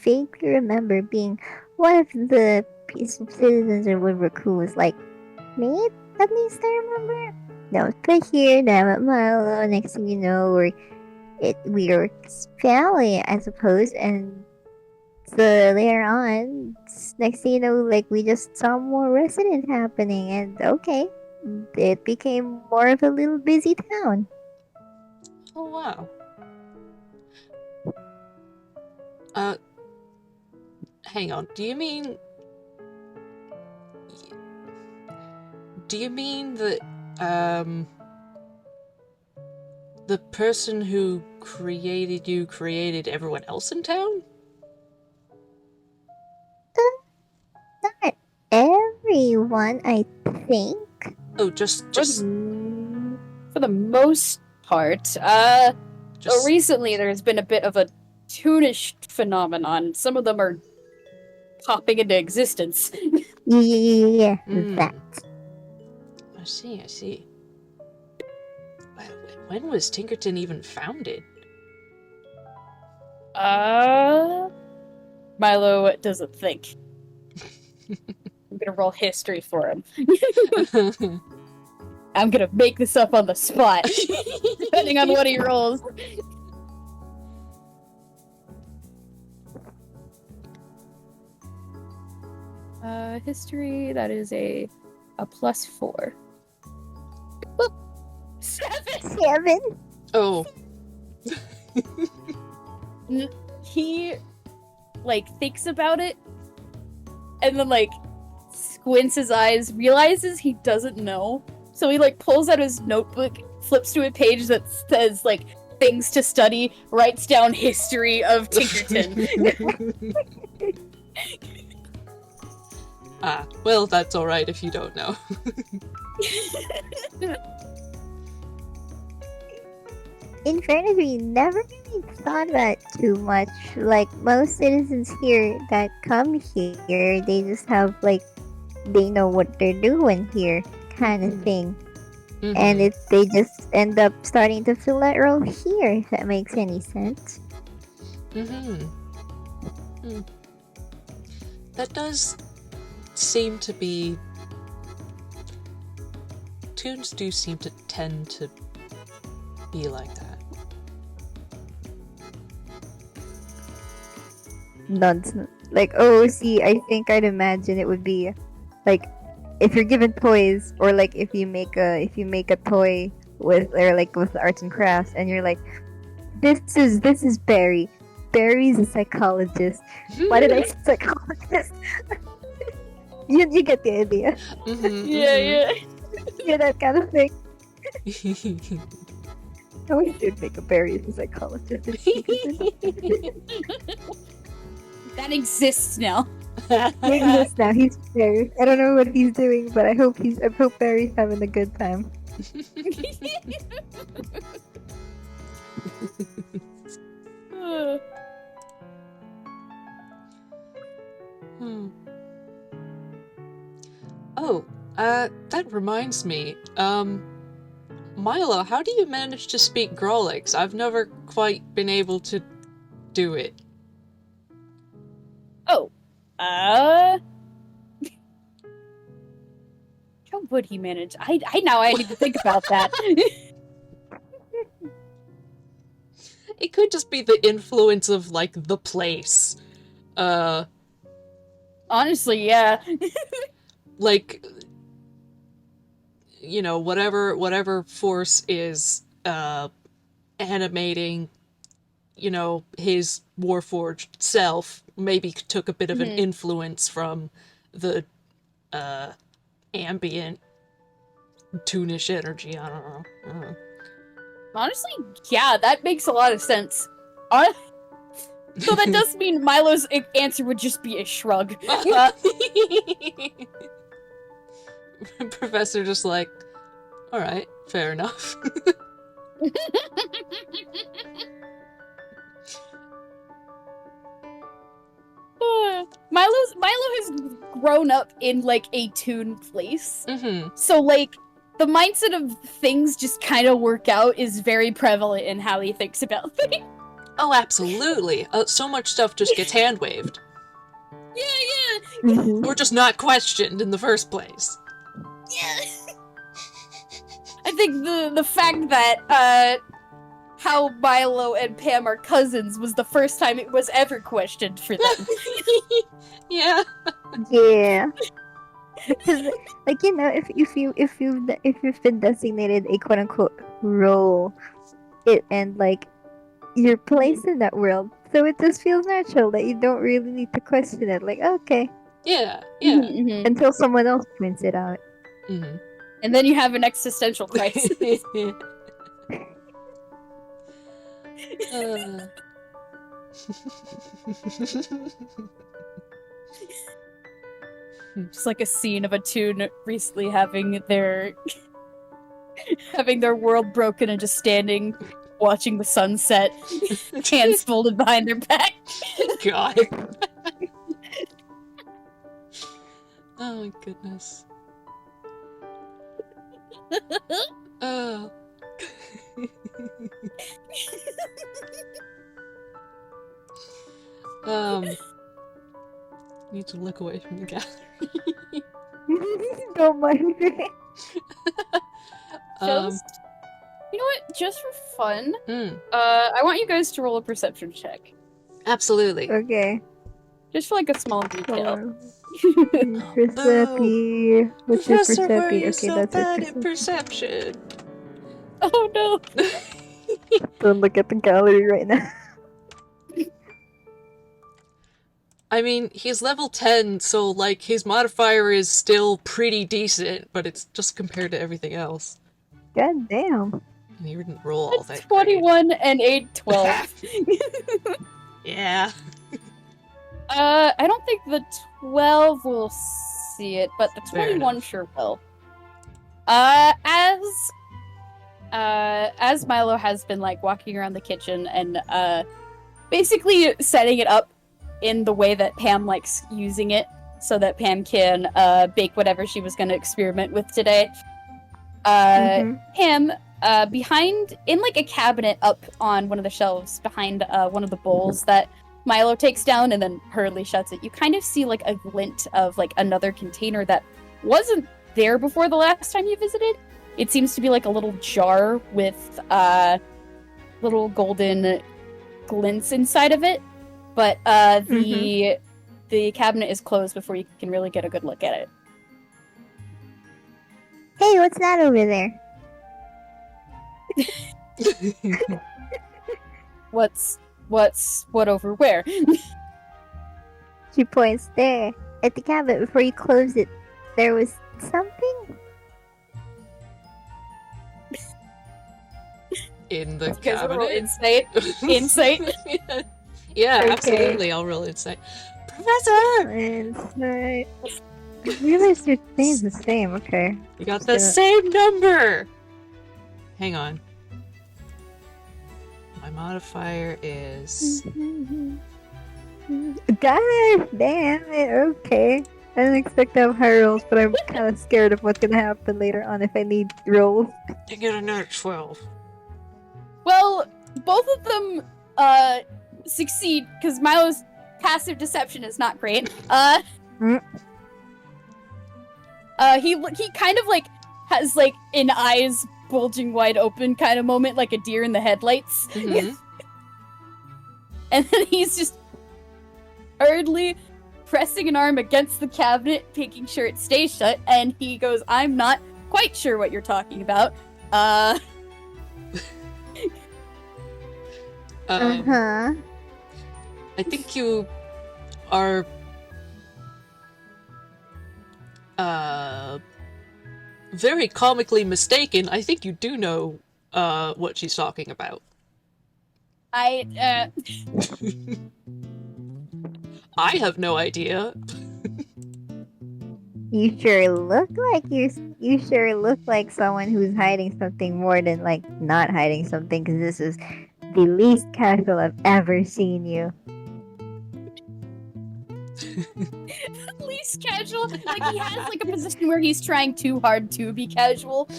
vaguely remember being one of the peaceful citizens in Riverku was like mate, at least I remember. No, but here, now at Milo, next thing you know, we're family, I suppose, and so later on, next thing you know, like we just saw more resident happening, and okay, it became more of a little busy town. Oh, wow. Hang on. Do you mean that, the person who created you created everyone else in town? Not everyone, I think. Oh, just For the most part. Recently there's been a bit of a toonish phenomenon. Some of them are popping into existence. Yeah, that. I see. When was Tinkerton even founded? Milo doesn't think. I'm gonna roll history for him. I'm gonna make this up on the spot, depending on what he rolls. History, that is a +4. Whoop. 7. Oh. He, thinks about it, and then, squints his eyes, realizes he doesn't know, so he, pulls out his notebook, flips to a page that says, things to study, writes down history of Tinkerton. Well, that's alright if you don't know. In fairness, we never really thought about it too much. Like, most citizens here that come here, they just have, they know what they're doing here, kind of thing. Mm-hmm. And they just end up starting to fill that role here, if that makes any sense. That does seem to be... Toons do seem to tend to be like that. Nonsense. See, I think I'd imagine it would be, if you're given toys, or, if you make a toy with arts and crafts, and you're like, this is Barry. Barry's a psychologist. Why did I say psychologist? you get the idea. Yeah. Yeah, that kind of thing. I wish you'd make a Barry as a psychologist. That exists now. He exists now. He's Barry. I don't know what he's doing, but I hope Barry's having a good time. Oh, that reminds me. Milo, how do you manage to speak Grolix? I've never quite been able to do it. Oh, how would he manage? I need to think about that. It could just be the influence of, the place. Honestly, yeah. Whatever force is, animating, his Warforged self, maybe took a bit of an influence from the, ambient, toonish energy, I don't know. Honestly, yeah, that makes a lot of sense. So that does mean Milo's answer would just be a shrug. Professor just alright, fair enough. Milo has grown up in a toon place. So the mindset of things just kind of work out is very prevalent in how he thinks about things. Oh, absolutely. So much stuff just gets hand-waved. Yeah. Mm-hmm. Or just not questioned in the first place. I think the fact that how Milo and Pam are cousins was the first time it was ever questioned for them. Yeah. Yeah. Because, like, you know, if you've been designated a quote unquote role, and like you're placed in that world, so it just feels natural that you don't really need to question it. Like, okay, Yeah. Yeah. Mhm. until someone else points it out. Mm-hmm. And then you have an existential crisis. Just like a scene of a Toon recently having their world broken and just standing watching the sunset, hands folded behind their back. God. Oh my goodness. Oh. Need to look away from the gallery. Don't mind me. Just, you know what? Just for fun, Hmm. I want you guys to roll a perception check. Absolutely. Okay. Just for like a small detail. Percepi. What's your Professor, why are Percepi? you Okay, so that's bad it. at perception? Oh no! Don't look at the gallery right now. I mean, he's level 10, so, like, his modifier is still pretty decent, but it's just compared to everything else. God damn. And he didn't roll all that 21 and 8, 12. great. Yeah. I don't think the 12 will see it, but the Fair 21 enough. sure will. As Milo has been like walking around the kitchen and basically setting it up in the way that Pam likes using it, so that Pam can bake whatever she was going to experiment with today. Pam, behind in like a cabinet up on one of the shelves behind one of the bowls that Milo takes down and then hurriedly shuts it, you kind of see like a glint of like another container that wasn't there before the last time you visited. It seems to be like a little jar with little golden glints inside of it, but the cabinet is closed before you can really get a good look at it. Hey, what's that over there? What over where? She points there at the cabinet before you close it. There was something? In the You guys wanna roll cabinet? insight. Yeah, Okay. absolutely. I'll roll insight. Professor! Insight. I realized your name's the same. Okay. You got the same number! Hang on. My modifier is... God damn it. Okay. I didn't expect to have high rolls, but I'm kind of scared of what's gonna happen later on if I need rolls. I get another 12. Well, both of them succeed because Milo's passive deception is not great. He kind of like has like an eyes bulging wide open kind of moment, like a deer in the headlights. Mm-hmm. And then he's just hurriedly pressing an arm against the cabinet, making sure it stays shut, and he goes, "I'm not quite sure what you're talking about. Uh-huh. I think you are very comically mistaken. I think you do know what she's talking about. I have no idea. You sure look like someone who's hiding something more than like not hiding something, because this is the least casual I've ever seen you. At least he's casual. Like he has like a position where he's trying too hard to be casual.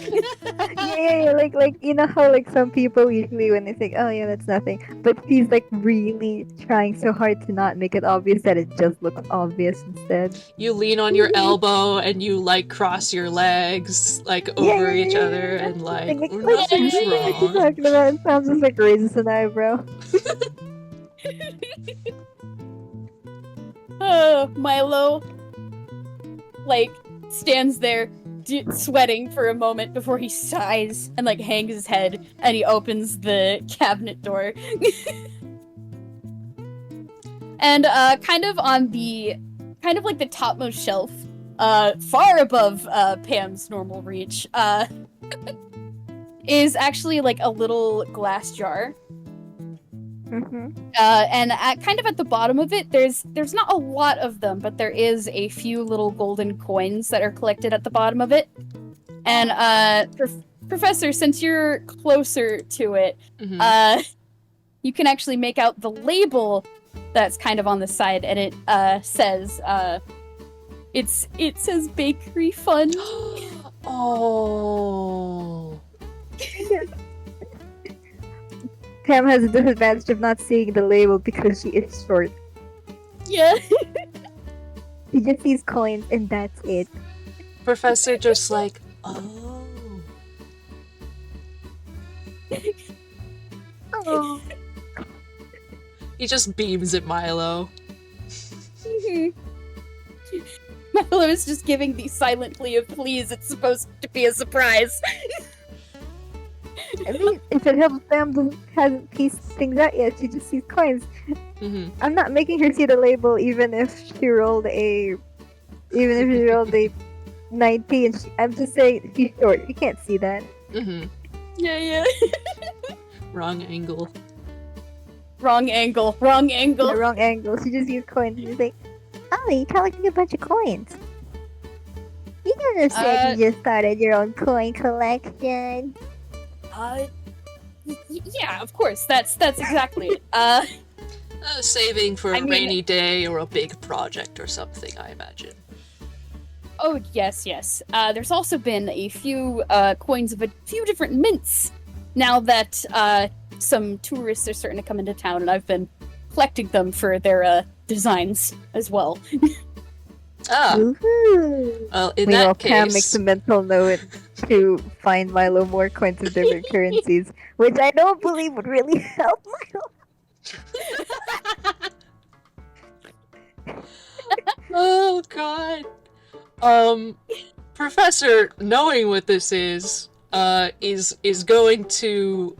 Yeah, like you know how like some people usually when they think, oh yeah, that's nothing, but he's like really trying so hard to not make it obvious that it just looks obvious instead. You lean on your elbow and you like cross your legs like over each other and like Like, nothing's what are you wrong. talking about? It sounds just like raises an eyebrow. Milo, like, stands there sweating for a moment before he sighs and like hangs his head and he opens the cabinet door. And kind of on the kind of like the topmost shelf, far above Pam's normal reach, is actually like a little glass jar. Mm-hmm. And kind of at the bottom of it, there's not a lot of them, but there is a few little golden coins that are collected at the bottom of it. And Professor, since you're closer to it, you can actually make out the label that's kind of on the side, and it says it says bakery fun. Oh. Pam has a disadvantage of not seeing the label because she is short. Yeah. She just sees coins and that's it. Professor just like, oh. Oh. He just beams at Milo. Milo is just giving the silent plea of please, it's supposed to be a surprise. I mean, if it helps Pam hasn't pieced things out yet, she just sees coins. I'm not making her see the label even if she rolled a 90 and I'm just saying she's short. You can't see that. Yeah. Wrong angle. Wrong angle. The wrong angle. She just sees coins and she's like, oh, you're collecting a bunch of coins. You could have said you just started your own coin collection. Yeah, of course. That's exactly it. Saving for a rainy day or a big project or something, I imagine. Oh, yes. There's also been a few coins of a few different mints now that some tourists are starting to come into town, and I've been collecting them for their designs as well. Well, in that case... Pam makes a mental note to find Milo more coins of different currencies, which I don't believe would really help Milo. Oh, God. Professor, knowing what this is going to,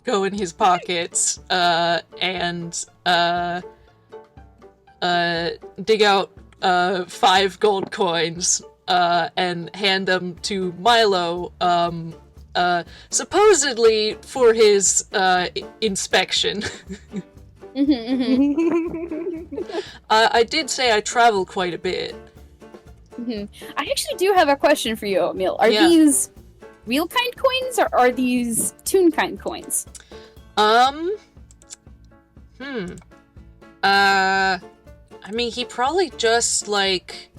go in his pockets, and, dig out 5 gold coins and hand them to Milo, supposedly for his inspection. I did say I travel quite a bit. I actually do have a question for you, Oatmeal. Are these real kind coins or are these Toonkind coins? I mean, he probably just, like,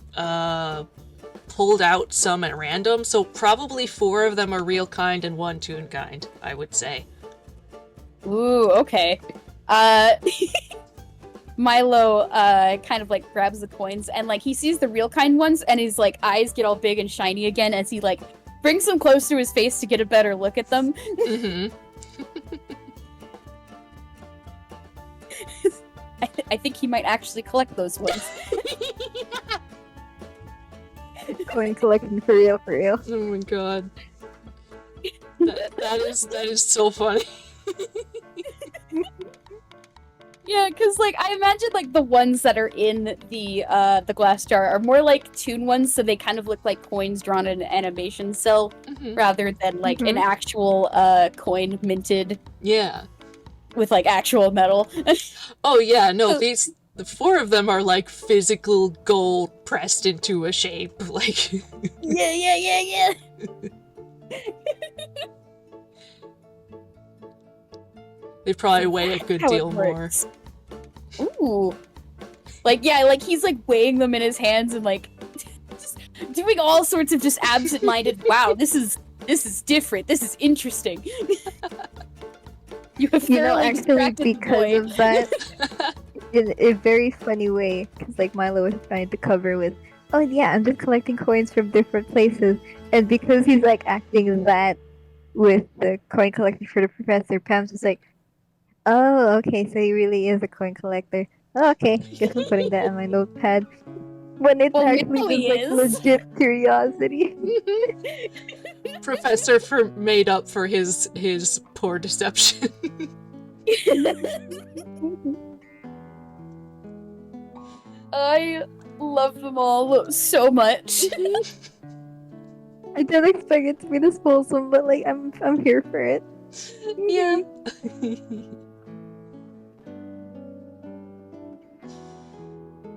pulled out some at random, so probably 4 of them are real kind and 1 Toonkind, I would say. Ooh, okay. Milo, kind of, like, grabs the coins, and, like, he sees the real kind ones, and his, like, eyes get all big and shiny again as he, like, brings them close to his face to get a better look at them. I think he might actually collect those ones. Coin collecting for real. Oh my god. That is so funny. Yeah, because, like, I imagine, like, the ones that are in the glass jar are more like toon ones, so they kind of look like coins drawn in an animation cell, rather than, like, an actual coin minted. Yeah. With, like, actual metal. Oh, yeah, no, the 4 of them are, like, physical gold pressed into a shape, like... Yeah. They probably weigh a good deal more. Ooh. Like, yeah, like he's like weighing them in his hands and like just doing all sorts of just absent-minded, wow, this is different, this is interesting. You have thoroughly actually, distracted the because boy. of that, in a very funny way, because like Milo was trying to cover with, oh yeah, I'm just collecting coins from different places, and because he's like acting that with the coin collection for the professor, Pam's just like, oh, okay, so he really is a coin collector. Oh, okay, guess I'm putting that on my notepad. When it's Well, actually now he just like is. legit curiosity. Professor made up for his poor deception. I love them all so much. I didn't expect it to be this wholesome, but like I'm here for it. Yeah.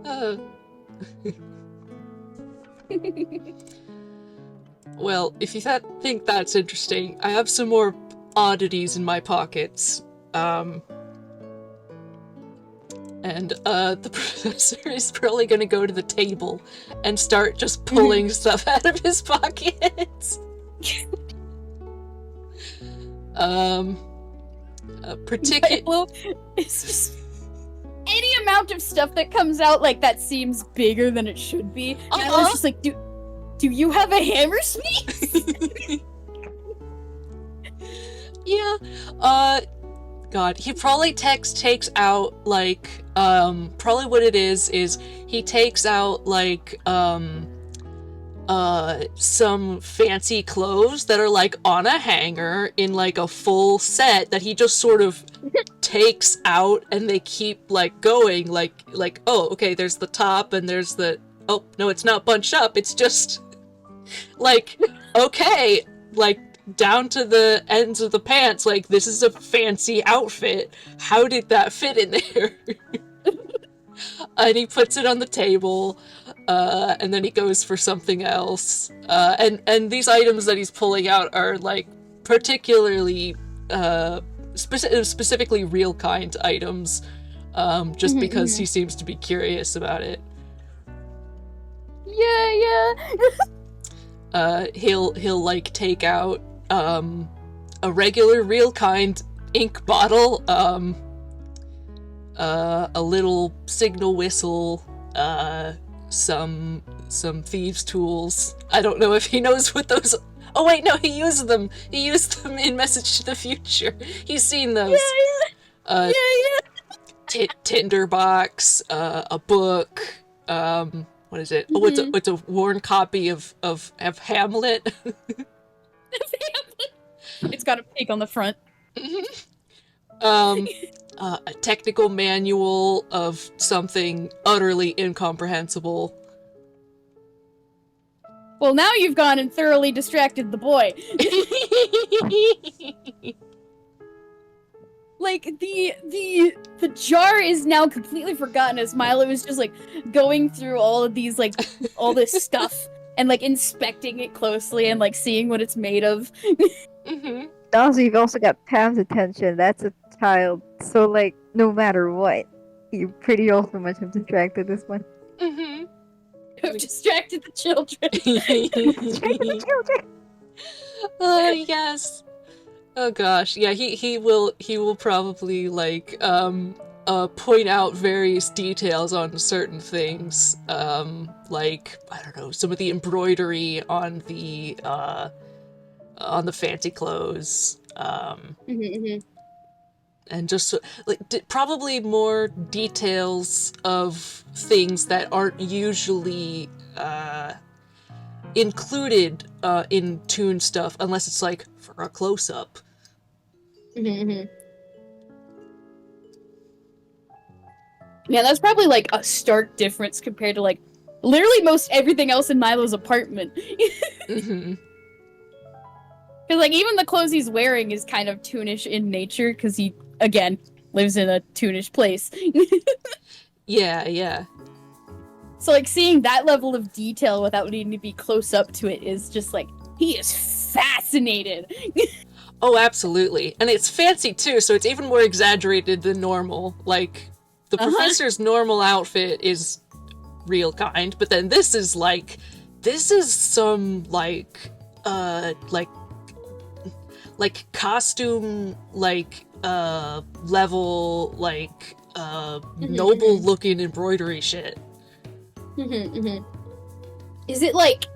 uh. Well, if you think that's interesting, I have some more oddities in my pockets. And the professor is probably gonna go to the table and start just pulling stuff out of his pockets. Milo is just any amount of stuff that comes out like that seems bigger than it should be. Milo's just like, do you have a hammer speed? Yeah. God, he probably takes out like probably what it is he takes out like some fancy clothes that are like on a hanger in like a full set that he just sort of takes out, and they keep like going like oh, okay, there's the top and there's the, oh no, it's not bunched up, it's just like, okay, like down to the ends of the pants, like this is a fancy outfit, how did that fit in there? And he puts it on the table, and then he goes for something else, and these items that he's pulling out are like particularly specifically real kind items, just because he seems to be curious about it. Yeah. He'll like take out a regular real kind ink bottle, a little signal whistle, some thieves' tools. I don't know if he knows what those. Oh wait, no, he used them. He used them in Message to the Future. He's seen those. Yeah. Tinderbox, a book. What is it? Oh, it's a worn copy of Hamlet. It's got a pig on the front. A technical manual of something utterly incomprehensible. Well, now you've gone and thoroughly distracted the boy. Like, the jar is now completely forgotten as Milo is just, like, going through all of these, like, all this stuff and, like, inspecting it closely and, like, seeing what it's made of. Also, you've also got Pam's attention. That's a child. So, like, no matter what, you pretty also much have distracted this one. I've distracted the children. Distracted the children! Oh, yes. Oh gosh, yeah, he will probably like point out various details on certain things, like, I don't know, some of the embroidery on the fancy clothes, and just like probably more details of things that aren't usually included in Toon stuff unless it's like for a close-up. Yeah, that's probably like a stark difference compared to like literally most everything else in Milo's apartment. Because like even the clothes he's wearing is kind of Toonish in nature because he again lives in a Toonish place. Yeah. So like seeing that level of detail without needing to be close up to it is just like he is fascinated. Oh, absolutely. And it's fancy too, so it's even more exaggerated than normal. Like, the professor's normal outfit is real kind, but then this is some costume level noble looking embroidery shit. Is it like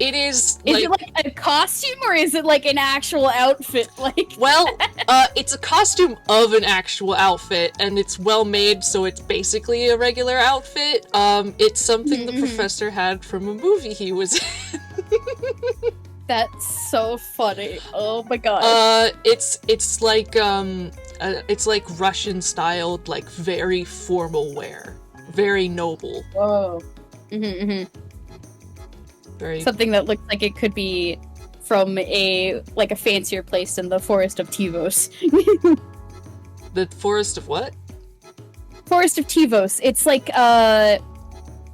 It is it like a costume or is it like an actual outfit? It's a costume of an actual outfit, and it's well made, so it's basically a regular outfit. It's something the professor had from a movie he was in. That's so funny. Oh my god. It's like Russian styled, like very formal wear, very noble. Whoa. Very something that looks like it could be from a fancier place in the Forest of Tivos. The Forest of what? Forest of Tivos. It's like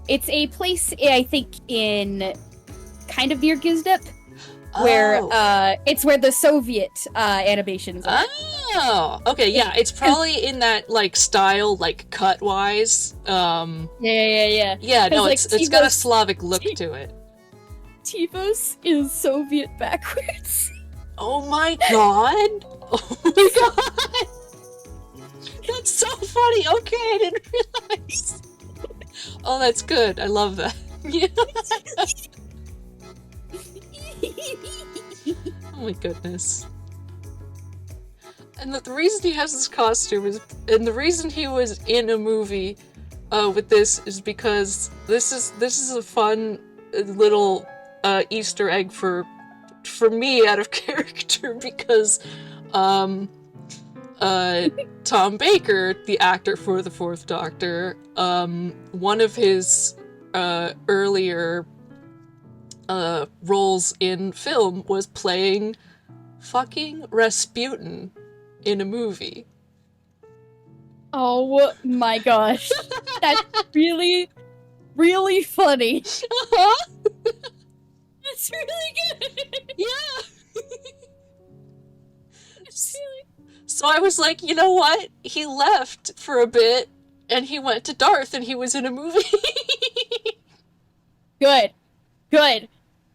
it's a place I think in kind of near Gizdep, where it's where the Soviet animations are. Oh, okay, yeah, it's probably in that style, cut wise. Yeah. Yeah, no, it's got a Slavic look to it. Tivos is Soviet backwards. Oh my god! Oh my god! That's so funny! Okay, I didn't realize. Oh, that's good. I love that. Oh my goodness. And the reason he has this costume and the reason he was in a movie with this is because this is a fun little Easter egg for me out of character, because Tom Baker, the actor for the Fourth Doctor, one of his earlier roles in film was playing fucking Rasputin in a movie. Oh my gosh. That's really, really funny. That's really good. Yeah. So I was like, you know what? He left for a bit and he went to Darth and he was in a movie. Good.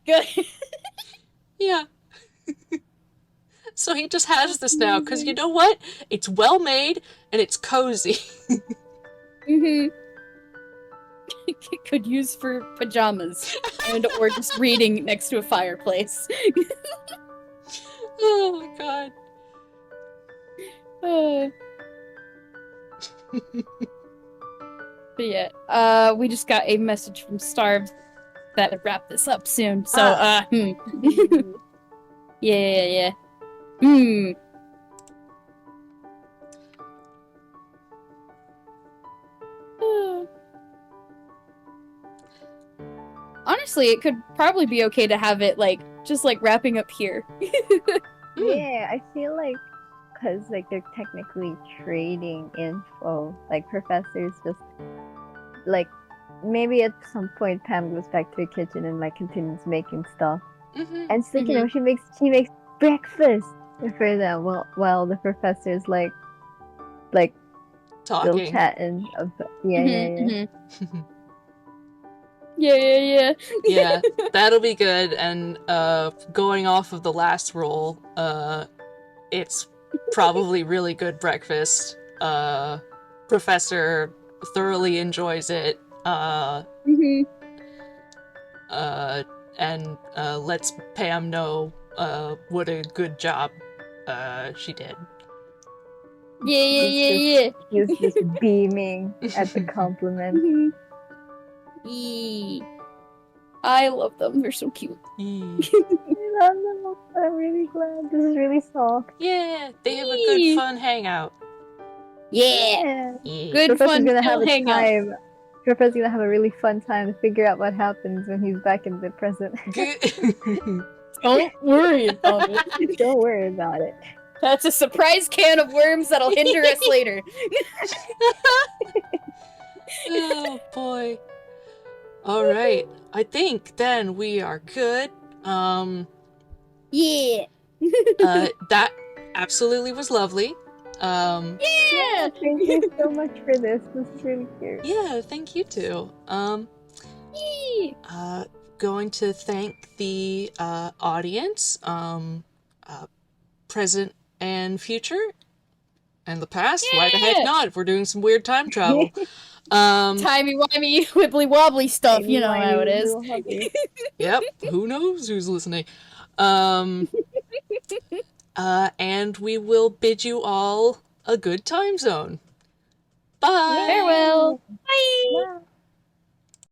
Yeah. So he just has this now, because you know what? It's well made and it's cozy. Could use for pajamas and or just reading next to a fireplace. Oh my god. But yeah, we just got a message from Staarbles that would wrap this up soon. So, yeah. Honestly, it could probably be okay to have it just wrapping up here. Yeah, I feel like because they're technically trading info, professors just maybe at some point Pam goes back to the kitchen and continues making stuff, and so she makes breakfast for them while the professor's talking, still chatting about, yeah. Yeah, that'll be good. And going off of the last roll, it's probably really good breakfast. Professor thoroughly enjoys it. And lets Pam know what a good job she did. Yeah. He was just beaming at the compliment. I love them. They're so cute. I love them. I'm really glad. This is really soft. Yeah, they have a good fun hangout. Yeah. Good Professor's fun gonna have a hangout. time. Professor's gonna have a really fun time to figure out what happens when he's back in the present. Don't worry about it. Don't worry about it. That's a surprise can of worms that'll hinder us later. Oh boy. Alright. I think then we are good. Yeah. That absolutely was lovely. Yeah! Thank you so much for this. This is really cute. Yeah, thank you too. Yee! Going to thank the audience, present and future, and the past. Why the heck Yeah! not? If we're doing some weird time travel. Timey-wimey, wibbly-wobbly stuff, you know how it is. Yep. Who knows who's listening? And we will bid you all a good time zone. Bye. Farewell!